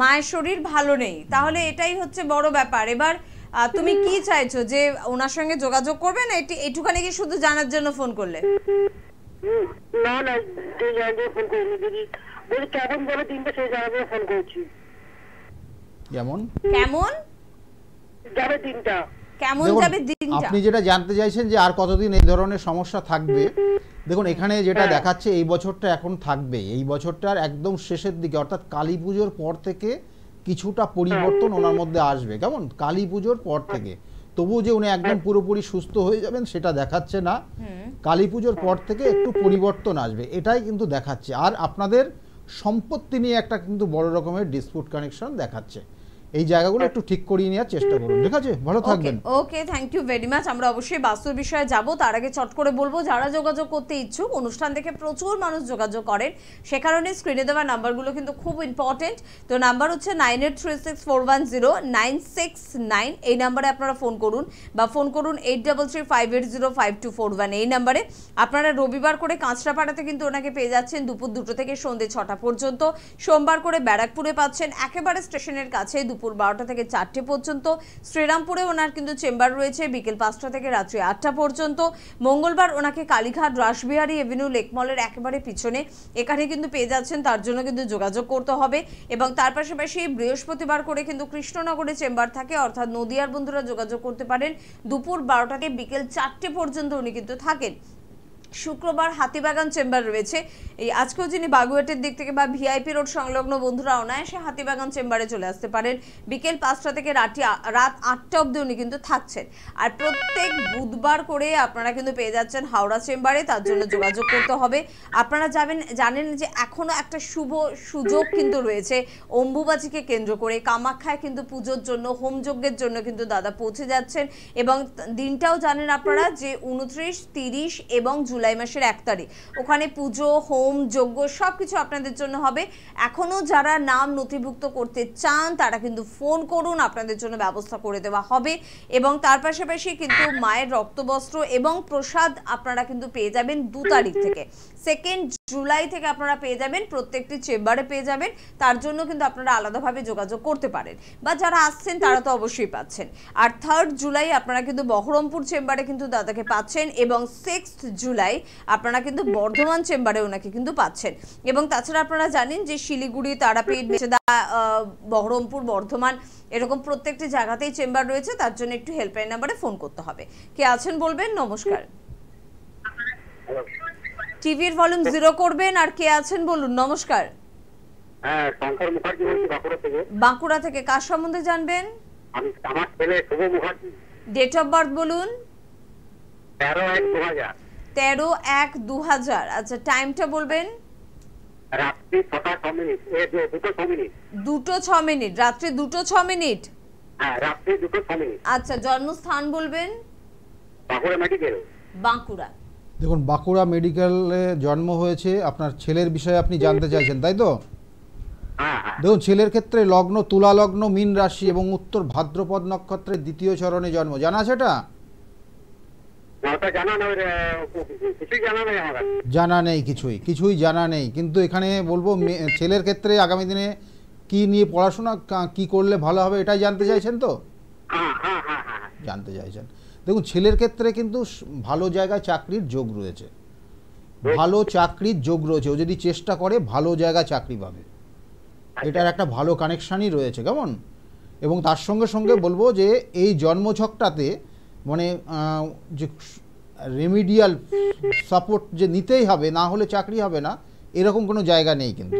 Speaker 1: মায়ের শরীর ভালো নেই, তাহলে এটাই হচ্ছে বড় ব্যাপার। এবার তুমি কি চাইছো, যে ওনার সঙ্গে যোগাযোগ করবে, না একটুখানি কি শুধু জানার জন্য ফোন করলে?
Speaker 4: না না, ফোন করিনি দিদি। বলি কেমন বলে দিনটা সেই জায়গায় ফোন করছি।
Speaker 2: কেমন
Speaker 4: যাবে দিনটা?
Speaker 1: কেমন যাবে দিনটা?
Speaker 2: আপনি যেটা জানতে চাইছেন যে আর কতদিন এই ধরনের সমস্যা থাকবে, দেখুন এখানে যেটা দেখাচ্ছে এই বছরটা এখন থাকবে। এই বছরটার একদম শেষের দিকে, অর্থাৎ কালী পুজোর পর থেকে কিছুটা পরিবর্তন ওনার মধ্যে আসবে। কেমন কালী পুজোর পর থেকে, তবু যে উনি একদম পুরোপুরি সুস্থ হয়ে যাবেন সেটা দেখাচ্ছে না। কালী পুজোর পর থেকে একটু পরিবর্তন আসবে, এটাই কিন্তু দেখাচ্ছে। আর আপনাদের সম্পত্তি নিয়ে একটা কিন্তু বড় রকমের ডিসপুট কানেকশন দেখাচ্ছে। এই জায়গাগুলো একটু ঠিক করিয়ে নেওয়ার চেষ্টা করুন, ঠিক আছে? ভালো থাকবেন।
Speaker 1: ওকে, থ্যাংক ইউ ভেরি মাচ। আমরা অবশ্যই বাস্তুর বিষয়ে যাব, তার আগে চট করে বলবো, যারা যোগাযোগ করতে ইচ্ছুক, অনুষ্ঠান দেখে প্রচুর মানুষ যোগাযোগ করেন, সে কারণে স্ক্রিনে দেওয়া নাম্বারগুলো কিন্তু খুব ইম্পর্টেন্ট। তো নাম্বার হচ্ছে 9836410969। এই নাম্বারে আপনারা ফোন করুন, বা ফোন করুন 8335805241। এই নাম্বারে আপনারা রবিবার করে কাঁচরাপাড়াতে কিন্তু ওনাকে পেয়ে যাচ্ছেন দুপুর 2টো থেকে সন্ধ্যে 6টা পর্যন্ত। সোমবার করে ব্যারাকপুরে পাচ্ছেন একেবারে স্টেশনের কাছে দুপুর 12টা থেকে 4টে পর্যন্ত। শ্রীরামপুরে ওনার কিন্তু চেম্বার রয়েছে বিকেল 5টা থেকে রাত্রি 8টা পর্যন্ত। মঙ্গলবার ওনাকে কালীঘাট রাসবিহারী এভিনিউ লেকমলের একেবারে পিছনে এখানে কিন্তু পেয়ে যাচ্ছেন, তার জন্য কিন্তু যোগাযোগ করতে হবে। এবং তার পাশাপাশি বৃহস্পতিবার করে কিন্তু কৃষ্ণনগরে চেম্বার থাকে, অর্থাৎ নদিয়ার বন্ধুরা যোগাযোগ করতে পারেন। দুপুর 12টা থেকে বিকেল 4টে পর্যন্ত উনি কিন্তু থাকেন। শুক্রবার হাতিবাগান চেম্বার রয়েছে। এই আজকেও যিনি বাগুয়াটের দিক থেকে বা ভিআইপি রোড সংলগ্ন বন্ধুরা অনায়াসে হাতিবাগান চেম্বারে চলে আসতে পারেন। বিকেল 5টা থেকে রাত 8টা অবধি উনি কিন্তু থাকছেন। আর প্রত্যেক বুধবার করে আপনারা কিন্তু পেয়ে যাচ্ছেন হাওড়া চেম্বারে, তার জন্য যোগাযোগ করতে হবে। আপনারা জানেন যে এখনো একটা শুভ সুযোগ কিন্তু রয়েছে অম্বুবাচীকে কেন্দ্র করে। কামাখ্যায় কিন্তু পুজোর জন্য, হোমযজ্ঞের জন্য কিন্তু দাদা পৌঁছে যাচ্ছেন। এবং দিনটাও জানেন আপনারা যে 29, 30 এবং জুলাই জুলাই মাসের 1 তারিখ। ওখানে পুজো, হোম, যজ্ঞ সবকিছু আপনাদের জন্য হবে। এখনো যারা নাম নথিভুক্ত করতে চান তারা কিন্তু ফোন করুন, আপনাদের জন্য ব্যবস্থা করে দেওয়া হবে। এবং তার পাশাপাশি কিন্তু মায়ের রক্তবস্ত্র এবং প্রসাদ আপনারা কিন্তু পেয়ে যাবেন 2 তারিখ থেকে। 2 জুলাই থেকে আপনারা পেয়ে যাবেন, প্রত্যেকটি চেম্বারে পেয়ে যাবেন। তার জন্য কিন্তু আপনারা আলাদাভাবে যোগাযোগ করতে পারেন, বা যারা আসছেন তারা তো অবশ্যই পাচ্ছেন। আর 3 জুলাই আপনারা কিন্তু বহরমপুর চেম্বারে কিন্তু দাদাকে পাচ্ছেন, এবং 6 জুলাই আপনারা কিন্তু বর্ধমান চেম্বারে ওনাকে কিন্তু পাচ্ছেন। এবং তাছাড়া আপনারা জানেন যে শিলিগুড়ি, তারাপীঠ, বহরমপুর, বর্ধমান এরকম প্রত্যেকটি জায়গাতেই চেম্বার রয়েছে। তার জন্য একটু হেল্পলাইন নাম্বারে ফোন করতে হবে। কে আছেন বলবেন। নমস্কার। টিভির ভলিউম 0 করবেন। আর কে আছেন বলুন। নমস্কার।
Speaker 3: হ্যাঁ, শঙ্কর মুখার্জি বলছি বাঁকুড়া থেকে।
Speaker 1: বাঁকুড়া থেকে কার সম্বন্ধে জানবেন?
Speaker 3: আমি আমার ছেলে শুভ মুখার্জি।
Speaker 1: ডেট অফ বার্থ বলুন।
Speaker 3: 13/1/2000।
Speaker 1: 13/1/2000। আচ্ছা, টাইমটা বলবেন।
Speaker 3: রাত্রি 6টা 6 মিনিট। 2টো 6 মিনিট।
Speaker 1: 2টো 6 মিনিট। রাত্রি 2টো 6 মিনিট।
Speaker 3: হ্যাঁ, রাত্রি 2টো 6 মিনিট।
Speaker 1: আচ্ছা, জন্মস্থান বলবেন।
Speaker 3: বাঁকুড়া মেডিকেল।
Speaker 1: বাঁকুড়া।
Speaker 2: দেখুন, বাঁকুড়া মেডিকেলে জন্ম হয়েছে। আপনার ছেলের বিষয়ে আপনি জানতে চাইছেন, তাই তো?
Speaker 3: হ্যাঁ হ্যাঁ।
Speaker 2: দেখুন, ছেলের ক্ষেত্রে লগ্ন তুলা লগ্ন, মীন রাশি এবং উত্তর ভাদ্রপদ নক্ষত্রের 2য় চরণে জন্ম। জানা আছে এটা?
Speaker 3: ওটা জানা নেই, কিছুই জানা নেই আমার কাছে।
Speaker 2: জানা নেই, কিছুই জানা নেই। কিন্তু এখানে বলবো ছেলের ক্ষেত্রে আগামী দিনে কি নিয়ে পড়াশোনা, কি করলে ভালো হবে, এটাই জানতে চাইছেন তো?
Speaker 3: হ্যাঁ হ্যাঁ হ্যাঁ হ্যাঁ।
Speaker 2: জানতে চাইছেন। দেখুন, ছেলের ক্ষেত্রে কিন্তু ভালো জায়গায় চাকরির যোগ রয়েছে, ভালো চাকরির যোগ রয়েছে। ও যদি চেষ্টা করে ভালো জায়গায় চাকরি পাবে, এটার একটা ভালো কানেকশানই রয়েছে। কেমন? এবং তার সঙ্গে সঙ্গে বলবো যে এই জন্মছকটাতে মানে যে রেমিডিয়াল সাপোর্ট যে নিতেই হবে, না হলে চাকরি হবে না, এরকম কোনো জায়গা নেই। কিন্তু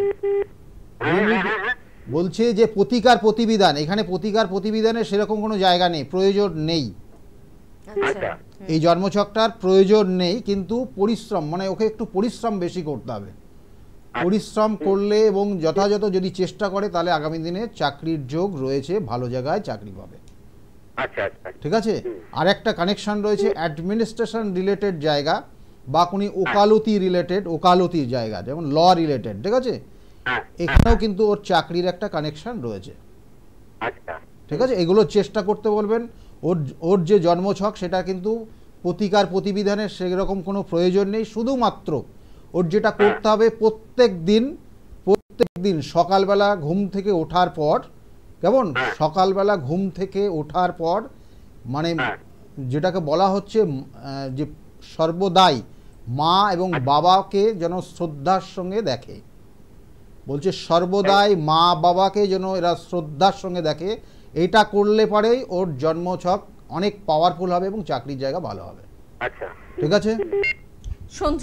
Speaker 2: বলছে যে প্রতিকার প্রতিবিধান, এখানে প্রতিকার প্রতিবিধানের সেরকম কোনো জায়গা নেই, প্রয়োজন নেই।
Speaker 1: আচ্ছা,
Speaker 2: এই জন্মছকটার প্রয়োজন নেই, কিন্তু পরিশ্রম, মানে ওকে একটু পরিশ্রম বেশি করতে হবে। পরিশ্রম করলে এবং যথাযথ যদি চেষ্টা করে তাহলে আগামী দিনে চাকরির যোগ রয়েছে, ভালো জায়গায় চাকরি পাবে।
Speaker 3: আচ্ছা আচ্ছা।
Speaker 2: ঠিক আছে? আর একটা কানেকশন রয়েছে অ্যাডমিনিস্ট্রেশন রিলেটেড জায়গা, বা কোনো ওকালতি রিলেটেড, ওকালতির জায়গা, যেমন ল রিলেটেড। ঠিক আছে? এখানেও কিন্তু ওর চাকরির একটা কানেকশন রয়েছে।
Speaker 3: আচ্ছা।
Speaker 2: ঠিক আছে? এগুলো চেষ্টা করতে বলবেন। ওর যে জন্মছক সেটা কিন্তু প্রতিকার প্রতিবিধানের সেরকম কোনো প্রয়োজন নেই। শুধুমাত্র ওর যেটা করতে হবে, প্রত্যেক দিন সকালবেলা ঘুম থেকে ওঠার পর, কেমন, সকালবেলা ঘুম থেকে ওঠার পর, মানে যেটাকে বলা হচ্ছে যে সর্বদাই মা এবং বাবাকে যেন শ্রদ্ধার সঙ্গে দেখে। বলছে সর্বদাই মা বাবাকে যেন এরা শ্রদ্ধার সঙ্গে দেখে। এটা করলে পরেই ওর জন্মছক অনেক পাওয়ারফুল হবে এবং চাকরির জায়গা ভালো হবে।
Speaker 3: আচ্ছা,
Speaker 2: ঠিক আছে?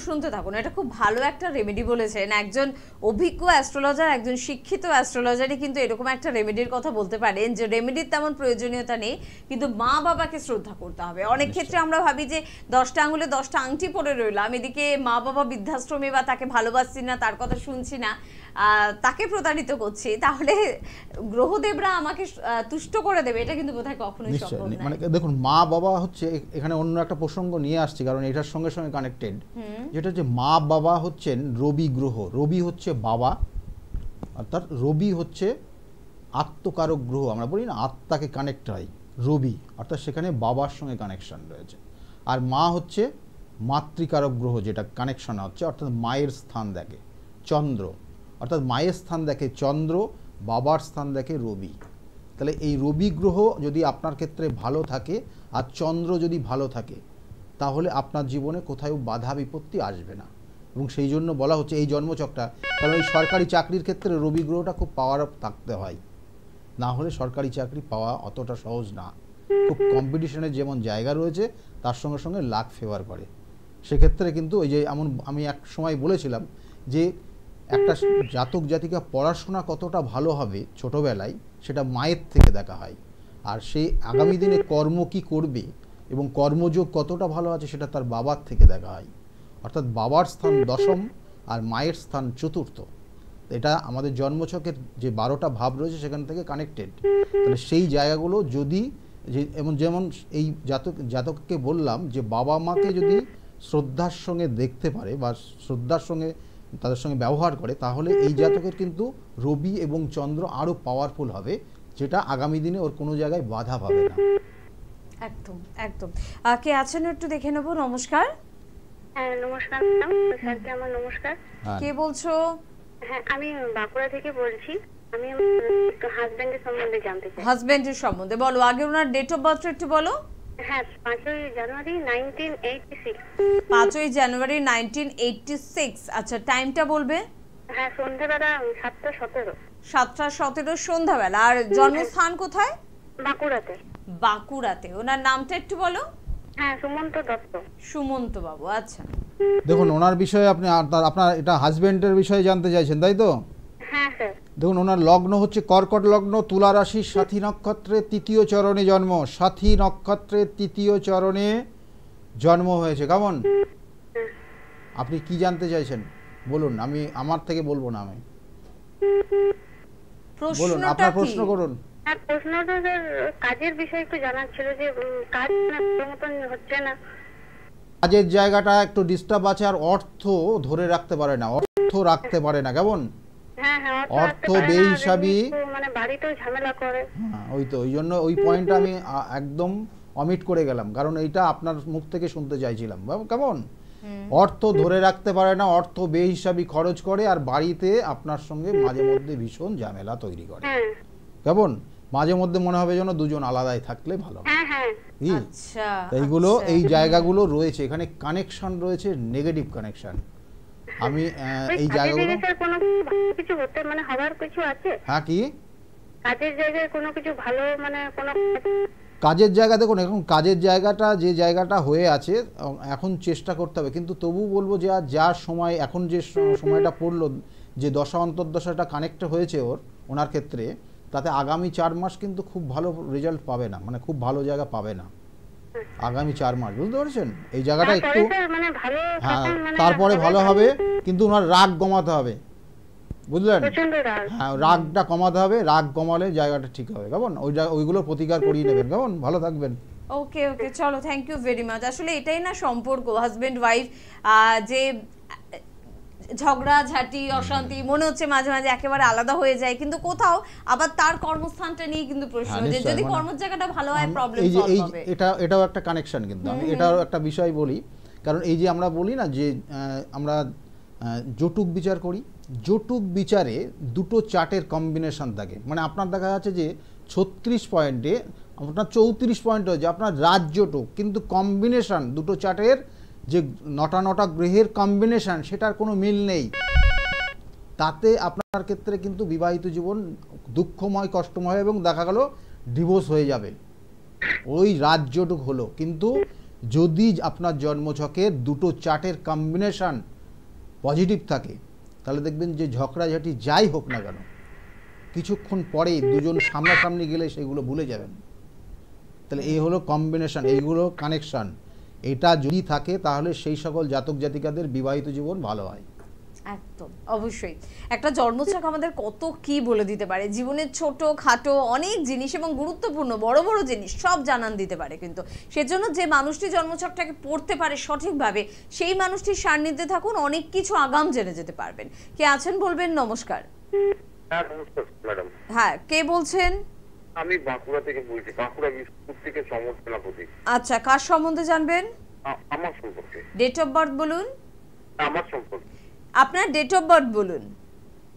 Speaker 1: শুনতে থাকুন। এটা খুব ভালো একটা রেমেডি বলেছেন। একজন অভিজ্ঞ অ্যাস্ট্রোলজার, একজন শিক্ষিত অ্যাস্ট্রোলজারই কিন্তু এরকম একটা রেমেডির কথা বলতে পারেন যে রেমেডির তেমন প্রয়োজনীয়তা নেই, কিন্তু মা বাবাকে শ্রদ্ধা করতে হবে। অনেক ক্ষেত্রে আমরা ভাবি যে 10টা আঙুলে 10টা আংটি পরে রইলাম, এদিকে মা বাবা বৃদ্ধাশ্রমে, বা তাকে ভালোবাসছি না, তার কথা শুনছি না, তাকে প্রতারিত করছি, তাহলে গ্রহদেবরা আমাকে তুষ্ট করে দেবে, এটা কিন্তু বোধহয় কখনোই সম্ভব নয়।
Speaker 2: মানে দেখুন, মা বাবা হচ্ছে এখানে অন্য একটা প্রসঙ্গ নিয়ে আসছি, কারণ এটার সঙ্গে সঙ্গে কানেক্টেড। যেটা হচ্ছে মা বাবা হচ্ছেন রবি গ্রহ। রবি হচ্ছে বাবা, অর্থাৎ রবি হচ্ছে আত্মকারক গ্রহ। আমরা বলি না, আত্মাকে কানেক্ট হয় রবি, অর্থাৎ সেখানে বাবার সঙ্গে কানেকশন রয়েছে। আর মা হচ্ছে মাতৃকারক গ্রহ, যেটা কানেকশন হচ্ছে, অর্থাৎ মায়ের স্থান দেখে চন্দ্র, অর্থাৎ মায়ের স্থান দেখে চন্দ্র, বাবার স্থান দেখে রবি। তাহলে এই রবি গ্রহ যদি আপনার ক্ষেত্রে ভালো থাকে আর চন্দ্র যদি ভালো থাকে, তাহলে আপনার জীবনে কোথাও বাধা বিপত্তি আসবে না। এবং সেই জন্য বলা হচ্ছে এই জন্মচকটা, কারণ এই সরকারি চাকরির ক্ষেত্রে রবি গ্রহটা খুব পাওয়ার আপ থাকতে হয়, না হলে সরকারি চাকরি পাওয়া অতটা সহজ না। খুব কম্পিটিশনের যেমন জায়গা রয়েছে, তার সঙ্গে সঙ্গে লাক ফেভার করে। সেক্ষেত্রে কিন্তু ওই যে এমন আমি এক সময় বলেছিলাম যে একটা জাতক জাতিকা পড়াশোনা কতটা ভালো হবে ছোটোবেলায়, সেটা মায়ের থেকে দেখা হয়। আর সে আগামী দিনে কর্ম কী করবে এবং কর্মযোগ কতটা ভালো আছে, সেটা তার বাবার থেকে দেখা হয়। অর্থাৎ বাবার স্থান দশম আর মায়ের স্থান চতুর্থ। এটা আমাদের জন্মছকের যে 12টা ভাব রয়েছে সেখান থেকে কানেক্টেড। তাহলে সেই জায়গাগুলো যদি যেমন এই জাতককে বললাম যে বাবা মাকে যদি শ্রদ্ধার সঙ্গে দেখতে পারে বা শ্রদ্ধার সঙ্গে তাদের সঙ্গে ব্যবহার করে, তাহলে এই জাতকের কিন্তু রবি এবং চন্দ্র আরও পাওয়ারফুল হবে, যেটা আগামী দিনে ওর কোনো জায়গায় বাধা পাবে না।
Speaker 1: একদম একদম। কে আছেন একটু দেখে নেব। নমস্কার।
Speaker 4: হ্যাঁ নমস্কার ম্যাডাম, স্যারকে আমার নমস্কার।
Speaker 2: হ্যাঁ,
Speaker 1: কে বলছো?
Speaker 4: হ্যাঁ আমি বাঁকুড়া থেকে বলছি। আমি একটু হাজবেন্ডের সম্বন্ধে জানতে চাই।
Speaker 1: হাজবেন্ডের সম্বন্ধে বলো। আগে ওনার ডেট অফ বার্থ একটু বলো।
Speaker 4: হ্যাঁ 5ই জানুয়ারি 1986।
Speaker 1: 5ই জানুয়ারি 1986। আচ্ছা, টাইমটা বলবে?
Speaker 4: হ্যাঁ সন্ধ্যাবেলা 7:17।
Speaker 1: 7:17 সন্ধ্যাবেলা। আর জন্মস্থান কোথায়?
Speaker 4: বাঁকুড়াতে।
Speaker 1: বাঁকুড়াতে। ওনার নামটা একটু বলো।
Speaker 4: হ্যাঁ সুমন্ত দত্ত।
Speaker 1: সুমন্ত বাবু। আচ্ছা,
Speaker 2: দেখুন ওনার বিষয়ে আপনি আপনার এটা হাজবেন্ডের বিষয়ে জানতে চাইছেন, তাই তো?
Speaker 4: হ্যাঁ স্যার।
Speaker 2: দেখুন ওনার লগ্ন হচ্ছে কর্কট লগ্ন, তুলা রাশি, সাথী নক্ষত্রের 3য় চরণে জন্ম। সাথী নক্ষত্রের 3য় চরণে জন্ম হয়েছে। কেমন? আপনি কি জানতে চাইছেন বলুন, আমি আমার থেকে বলবো না, আমি বলুন
Speaker 1: প্রশ্নটা
Speaker 2: আপনার
Speaker 1: কি?
Speaker 2: প্রশ্ন করুন।
Speaker 4: আর প্রশ্নটা স্যার কাজের বিষয়ে একটু জানার ছিল যে কাজ ভালো মতন হচ্ছে না।
Speaker 2: কাজের জায়গাটা একটু ডিস্টার্ব আছে, আর অর্থ ধরে রাখতে পারে না, অর্থ রাখতে পারে না। কেমন?
Speaker 4: হ্যাঁ হ্যাঁ
Speaker 2: অর্থ বেহিসাবি,
Speaker 4: মানে বাড়িতেও ঝামেলা করে।
Speaker 2: হ্যাঁ ওই তো, ওই জন্য ওই পয়েন্টটা আমি একদম অমিট করে গেলাম, কারণ এইটা আপনার মুখ থেকে শুনতে চাইছিলাম। কেমন? অর্থ ধরে রাখতে পারে না, অর্থ বেহিসাবি খরচ করে, আর বাড়িতে আপনার সঙ্গে মাঝে মধ্যে ভীষণ ঝামেলা তৈরি করে।
Speaker 4: হ্যাঁ
Speaker 2: কেমন? মাঝে মধ্যে মনে হবে যেন দুজন আলাদাই থাকলে ভালো।
Speaker 4: হ্যাঁ হ্যাঁ
Speaker 2: কি?
Speaker 1: আচ্ছা,
Speaker 2: এইগুলো
Speaker 1: আচ্ছা।
Speaker 2: এই জায়গাগুলো রয়েছে, এখানে কানেকশন রয়েছে, নেগেটিভ কানেকশন। আমি এই জায়গাগুলো,
Speaker 4: স্যার কোনো ভালো কিছু হতে মানে হবার কিছু আছে?
Speaker 2: হ্যাঁ কি
Speaker 4: কাজের জায়গায় কোনো কিছু ভালো মানে কোনো
Speaker 2: কাজের জায়গা, দেখুন এখন কাজের জায়গাটা যে জায়গাটা হয়ে আছে, এখন চেষ্টা করতে হবে, কিন্তু তবু বলবো যে যা সময় এখন যে সময়টা পড়লো, যে দশা অন্তর্দশাটা কানেক্ট হয়েছে ওনার ক্ষেত্রে, তাতে আগামী 4 মাস কিন্তু খুব ভালো রেজাল্ট পাবে না, মানে খুব ভালো জায়গা পাবে না আগামী 4 মাস, বুঝতে পারছেন? এই জায়গাটা একটু,
Speaker 4: মানে ভালো
Speaker 2: হ্যাঁ
Speaker 4: মানে
Speaker 2: তারপরে ভালো হবে, কিন্তু ওনার রাগ কমাতে হবে, বুঝলেন?
Speaker 4: প্রচন্ড রাগ।
Speaker 2: হ্যাঁ রাগটা কমাতে হবে, রাগ কমালে জায়গাটা ঠিক হবে। কেমন? ওইগুলোর প্রতিকার করিয়ে নেবেন। কেমন? ভালো থাকবেন।
Speaker 1: ওকে ওকে, চলো, থ্যাংক ইউ ভেরি মাচ। আসলে এটাই না সম্পর্ক, হাজবেন্ড ওয়াইফ, যে ঝগড়া ঝাঁটি অশান্তি মনে হচ্ছে মাঝে মাঝে একেবারে আলাদা হয়ে যায়, কিন্তু কোথাও আবার তার কর্মস্থানটা নিয়ে কিন্তু প্রশ্ন,
Speaker 2: হ্যাঁ,
Speaker 1: যে
Speaker 2: নিশ্চয়ই,
Speaker 1: যদি
Speaker 2: মানে
Speaker 1: কর্মের জায়গাটা ভালো হয় প্রবলেম
Speaker 2: এই যে
Speaker 1: সলভ হবে।
Speaker 2: এটাও একটা কানেকশন, কিন্তু আমি এটাও একটা বিষয় বলি, কারণ এই যে আমরা বলি না যে আমরা জটুক বিচার করি, জটুক বিচারে দুটো চার্টের কম্বিনেশন থাকে, মানে আপনার দেখা যাচ্ছে যে 36 পয়েন্টে আপনার 34 পয়েন্ট হয়েছে আপনার রাজজটুক, কিন্তু কম্বিনেশন দুটো চার্টের যে নটা গ্রহের কম্বিনেশন, সেটার কোনো মিল নেই। তাতে আপনার ক্ষেত্রে কিন্তু বিবাহিত জীবন দুঃখময়, কষ্টময়, এবং দেখা গেল ডিভোর্স হয়ে যাবে, ওই রাজ্যটুক হলো। কিন্তু যদি আপনার জন্মছকের দুটো চার্টের কম্বিনেশন পজিটিভ থাকে, তাহলে দেখবেন যে ঝগড়াঝাটি যাই হোক না কেন, কিছুক্ষণ পরে দুজন সামনাসামনি গেলে সেগুলো ভুলে যাবেন। তাহলে এই হলো কম্বিনেশন, এইগুলো কানেকশন। এটা যদি থাকে তাহলে সেই সকল জাতক জাতিকাদের বিবাহিত জীবন ভালো হয়।
Speaker 1: একদম অবশ্যই। একটা জন্মছক আমাদের কত কি বলে দিতে পারে, জীবনের ছোট খাটো অনেক জিনিস এবং গুরুত্বপূর্ণ বড় বড় জিনিস সব জানান দিতে পারে। কিন্তু সেজন্য যে মানুষটি জন্মছকটাকে পড়তে পারে সঠিকভাবে, সেই মানুষটির সান্নিধ্যে থাকুন, অনেক কিছু আগাম জেনে যেতে পারবেন। কে আছেন বলবেন। নমস্কার।
Speaker 3: হ্যাঁ নমস্কার ম্যাডাম।
Speaker 1: হ্যাঁ, কে বলছেন?
Speaker 3: আমি বাঁকুড়া থেকে বলছি, বাঁকুড়া বিষ্ণুপুর থেকে সমর সেনাপতি।
Speaker 1: আচ্ছা, কার সম্বন্ধে জানবেন?
Speaker 3: আমার সম্পর্কে।
Speaker 1: ডেট অফ বার্থ বলুন।
Speaker 3: আমার সম্পর্কে।
Speaker 1: আপনার ডেট অফ বার্থ বলুন।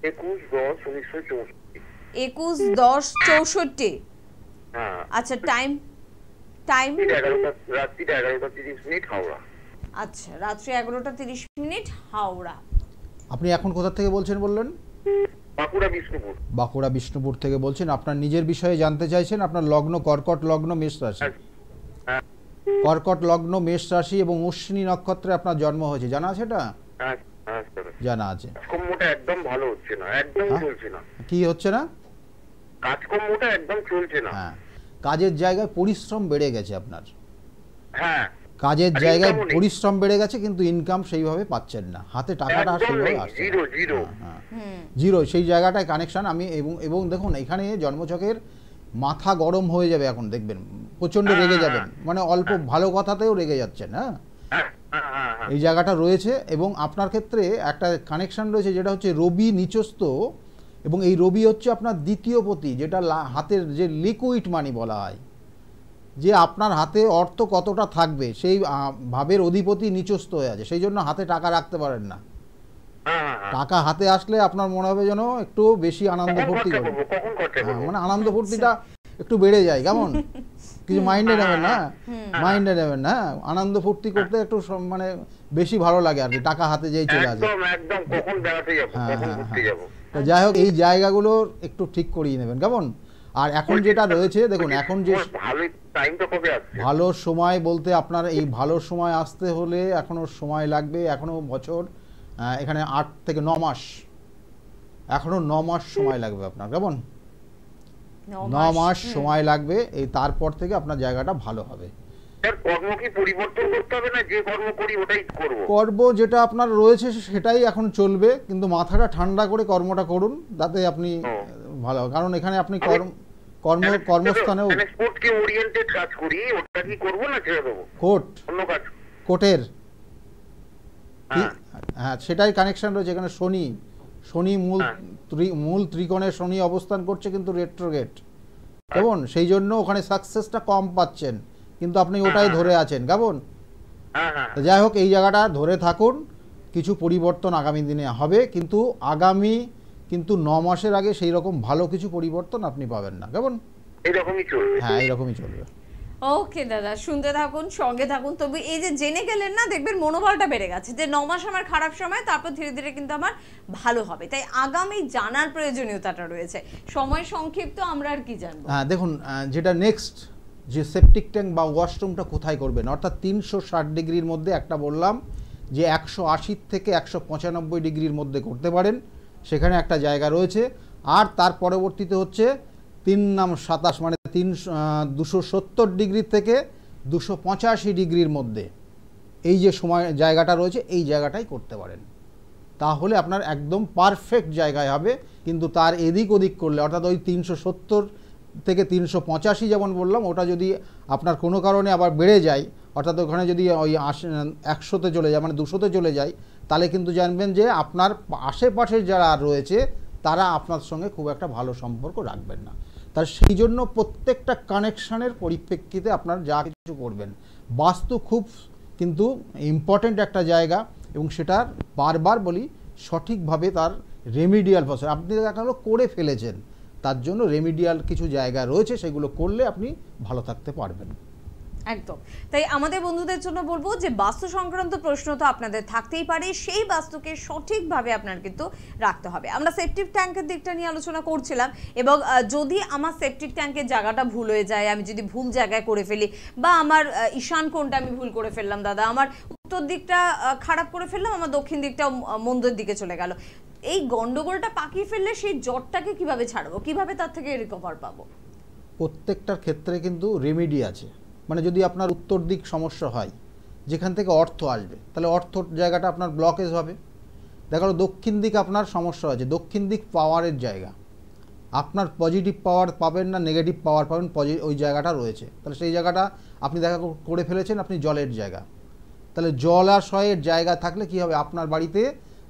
Speaker 3: 21/10/1964।
Speaker 1: 21/10/64।
Speaker 3: হ্যাঁ।
Speaker 1: আচ্ছা, টাইম?
Speaker 3: রাত্রি 11:30 হাওড়া।
Speaker 1: আচ্ছা, রাত্রি 11:30 হাওড়া।
Speaker 2: আপনি এখন কোথা থেকে বলছেন বললেন?
Speaker 3: বাঁকুড়া বিষ্ণুপুর।
Speaker 2: বাঁকুড়া বিষ্ণুপুর থেকে বলছেন। আপনার নিজের বিষয়ে জানতে চাইছেন। আপনার লগ্ন কর্কট লগ্ন, মেষ রাশি। কর্কট লগ্ন, মেষ রাশি এবং অশ্বিনী নক্ষত্রে আপনার জন্ম হয়েছে, জানা আছে এটা?
Speaker 3: হ্যাঁ হ্যাঁ স্যার।
Speaker 2: জানা আছে।
Speaker 3: কাজকর্মটা একদম ভালো হচ্ছে না, একদম চলছে না।
Speaker 2: কি হচ্ছে না?
Speaker 3: কাজকর্মটা একদম চলছে না।
Speaker 2: হ্যাঁ, কাজের জায়গায় পরিশ্রম বেড়ে গেছে আপনার।
Speaker 3: হ্যাঁ,
Speaker 2: কাজের
Speaker 3: আর
Speaker 2: জায়গায়
Speaker 3: income নেই।
Speaker 2: পরিশ্রম বেড়ে গেছে, কিন্তু ইনকাম সেইভাবে পাচ্ছেন না, হাতে টাকাটা
Speaker 3: একদম
Speaker 2: সেইভাবে
Speaker 3: নেই,
Speaker 2: আসছে না।
Speaker 3: Zero zero.
Speaker 2: হ্যাঁ, জিরো, সেই জায়গাটায় কানেকশন আমি এবং দেখুন এখানে জন্মছকের মাথা গরম হয়ে যাবে এখন, দেখবেন প্রচন্ড রেগে যাবেন, মানে অল্প ভালো কথাতেও রেগে যাচ্ছেন। হ্যাঁ,
Speaker 3: হ্যাঁ
Speaker 2: এই জায়গাটা রয়েছে এবং আপনার ক্ষেত্রে একটা কানেকশন রয়েছে যেটা হচ্ছে রবি নিচস্থ, এবং এই রবি হচ্ছে আপনার দ্বিতীয় পতি, যেটা হাতের যে লিকুইড মানি বলা হয়, যে আপনার হাতে অর্থ কতটা থাকবে সেই ভাবের অধিপতি নিচস্থ হয়ে আছে, সেই জন্য হাতে টাকা রাখতে পারেন না। টাকা হাতে আসলে আপনার মনে হবে যেন একটু বেশি আনন্দ ফুর্তি করবে, মানে আনন্দ ফুর্তিটা একটু বেড়ে যায়, কেমন কিছু মাইন্ডে নেবেন না, মাইন্ডে নেবেন না, আনন্দ ফুর্তি করতে একটু মানে বেশি ভালো লাগে আর কি, টাকা হাতে যেই চলে আসে। যাই হোক, এই জায়গাগুলো একটু ঠিক করিয়ে নেবেন, কেমন। আর এখন যেটা রয়েছে দেখুন, এখন যে ভালো সময় বলতে আপনার এই ভালো সময় আসতে হলে এখনো সময় লাগবে, এখনো বছর এখানে 8 থেকে 9 মাস, এখনো 9 মাস সময় লাগবে আপনার, কেমন 9 মাস সময় লাগবে। এই তারপর থেকে আপনার জায়গাটা ভালো হবে। কর্ম যেটা আপনার রয়েছে সেটাই এখন চলবে, কিন্তু মাথাটা ঠান্ডা করে কর্মটা করুন, যাতে আপনি ভালো, কারণ এখানে আপনি কর্মস্থানেও কোটের হ্যাঁ সেটাই কানেকশন রয়েছে। এখানে শনি মূল ত্রিকোণে শনি অবস্থান করছে কিন্তু রেট্রোগেট, কেমন, সেই জন্য ওখানে সাকসেসটা কম পাচ্ছেন, কিন্তু আপনি ওটাই ধরে আছেন, কেমন। যাই হোক, এই জায়গাটা ধরে থাকুন, কিছু পরিবর্তন আগামী দিনে হবে, কিন্তু 9 মাসের আগে সেই রকম ভালো কিছু পরিবর্তন আপনি পাবেন না, কেমন
Speaker 3: এইরকমই চলবে।
Speaker 2: হ্যাঁ এইরকমই চলবে।
Speaker 1: ওকে দাদা, শুনতে থাকুন, সঙ্গে থাকুন। তবে এই যে জেনে গেলেন না, দেখবেন মনোবলটা বেড়ে গেছে যে 9 মাস আমার খারাপ সময়, তারপর ধীরে ধীরে কিন্তু আমার ভালো হবে। তাই আগামী জানার প্রয়োজনীয়তাটা রয়েছে। সময় সংক্ষিপ্ত, আমরা আর কি জানবো।
Speaker 2: হ্যাঁ দেখুন, যেটা নেক্সট যে সেপটিক ট্যাঙ্ক বা ওয়াশরুমটা কোথায় করবেন, অর্থাৎ 360 ডিগ্রির মধ্যে একটা বললাম যে 180 থেকে 195 ডিগ্রির মধ্যে করতে পারেন, সেখানে একটা জায়গা রয়েছে। আর তার পরবর্তীতে হচ্ছে 3×27 মানে 270 ডিগ্রি থেকে 285 ডিগ্রির মধ্যে এই যে সময় জায়গাটা রয়েছে, এই জায়গাটাই করতে পারেন, তাহলে আপনার একদম পারফেক্ট জায়গায় হবে। কিন্তু তার এদিক ওদিক করলে, অর্থাৎ ওই 370 থেকে 385 যেমন বললাম, ওটা যদি আপনার কোনো কারণে আবার বেড়ে যায়, অর্থাৎ ওখানে যদি ওই 100তে চলে যায়, মানে 200তে চলে যায়, তাহলে কিন্তু জানবেন যে আপনার আশেপাশে যারা রয়েছে তারা আপনার সঙ্গে খুব একটা ভালো সম্পর্ক রাখবেন না। তার সেই জন্য প্রত্যেকটা কানেকশানের পরিপ্রেক্ষিতে আপনার যা কিছু করবেন, বাস্তু খুব কিন্তু ইম্পর্ট্যান্ট একটা জায়গা, এবং সেটার বারবার বলি সঠিকভাবে তার রেমিডিয়াল প্রসেস আপনি দেখা গেলো করে ফেলেছেন, তার জন্য রেমিডিয়াল কিছু জায়গা রয়েছে, সেগুলো করলে আপনি ভালো থাকতে পারবেন।
Speaker 1: একদম তাই। আমাদের বন্ধুদের জন্য বলবো যে বাস্তু সংক্রান্ত প্রশ্ন তো আপনাদের থাকতেই পারে, সেই বাস্তুকে সঠিকভাবে আপনার কিন্তু রাখতে হবে। আমরা সেপটিক ট্যাঙ্কের দিকটা নিয়ে আলোচনা করছিলাম, এবং যদি আমার সেপটিক ট্যাঙ্কের জায়গাটা ভুল হয়ে যায়, আমি যদি ভুল জায়গায় করে ফেলি, বা আমার ঈশান কোণটা আমি ভুল করে ফেললাম দাদা, আমার উত্তর দিকটা খারাপ করে ফেললাম, আমার দক্ষিণ দিকটা মন্দের দিকে চলে গেল, এই গন্ডগোলটা পাকিয়ে ফেললে সেই জটটাকে কিভাবে ছাড়বো, কিভাবে তার থেকে রিকভার পাবো?
Speaker 2: প্রত্যেকটার ক্ষেত্রে কিন্তু রেমেডি আছে। মানে যদি আপনার উত্তর দিক সমস্যা হয়, যেখান থেকে অর্থ আসবে, তাহলে অর্থ জায়গাটা আপনার ব্লকেজ হবে। দেখা গেলো দক্ষিণ দিক আপনার সমস্যা আছে, দক্ষিণ দিক পাওয়ারের জায়গা, আপনার পজিটিভ পাওয়ার পাবেন না, নেগেটিভ পাওয়ার পাবেন, ওই জায়গাটা রয়েছে, তাহলে সেই জায়গাটা আপনি দেখা করে ফেলেছেন আপনি জলের জায়গা। তাহলে জলাশয়ের জায়গা থাকলে কি হবে, আপনার বাড়িতে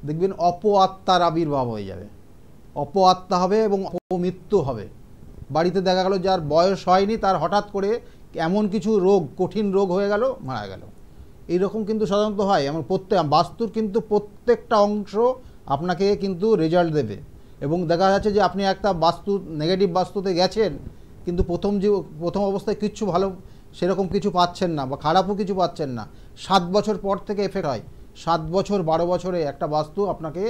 Speaker 2: দেখবেন অপআত্মার আবির্ভাব হয়ে যাবে, অপআত্মা হবে এবং অপমৃত্যু হবে। বাড়িতে দেখা গেল যার বয়স হয়নি, তার হঠাৎ করে এমন কিছু রোগ, কঠিন রোগ হয়ে গেল, মারা গেল, এইরকম কিন্তু সাধারণত হয়। এমন বাস্তুর কিন্তু প্রত্যেকটা অংশ আপনাকে কিন্তু রেজাল্ট দেবে। এবং দেখা যাচ্ছে যে আপনি একটা নেগেটিভ বাস্তুতে গেছেন, কিন্তু প্রথম অবস্থায় কিচ্ছু ভালো সেরকম কিছু পাচ্ছেন না, বা খারাপও কিছু পাচ্ছেন না, 7 বছর পর থেকে এফেক্ট হয়। 7 বছর 12 বছরে একটা বাস্তু আপনাকে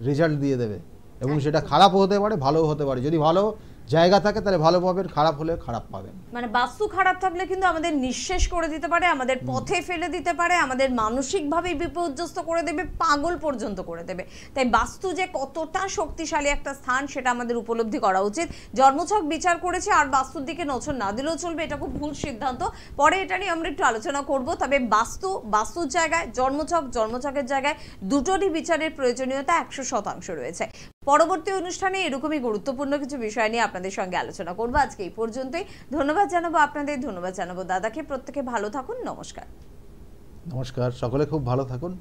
Speaker 2: রেজাল্ট দিয়ে দেবে, এবং সেটা খারাপও হতে পারে, ভালোও হতে পারে। যদি ভালো জায়গা থাকে তাহলে ভালো পাবেন, খারাপ হলে খারাপ পাবেন।
Speaker 1: মানে বাস্তু খারাপ থাকলে কিন্তু আমাদের নিঃশেষ করে দিতে পারে, আমাদের পথে ফেলে দিতে পারে, আমাদের মানসিকভাবে বিপর্যস্ত করে দেবে, পাগল পর্যন্ত করে দেবে। তাই বাস্তু যে কতটা শক্তিশালী একটা স্থান সেটা আমাদের উপলব্ধি করা উচিত। জন্মছক বিচার করেছে আর বাস্তুর দিকে নজর না দিলেও চলবে, এটা খুব ভুল সিদ্ধান্ত। পরে এটা নিয়ে আমরা একটু আলোচনা করব। তবে বাস্তুর জায়গায়, জন্মছকের জায়গায় দুটোরই বিচারের প্রয়োজনীয়তা 100% রয়েছে। পরবর্তী অনুষ্ঠানে এরকমই গুরুত্বপূর্ণ কিছু বিষয় নিয়ে আপনাদের সঙ্গে আলোচনা করব। আজকে এই পর্যন্তই। ধন্যবাদ জানাবো আপনাদের, ধন্যবাদ জানাবো দাদাকে। প্রত্যেকে ভালো থাকুন, নমস্কার।
Speaker 2: নমস্কার, সকলে খুব ভালো থাকুন।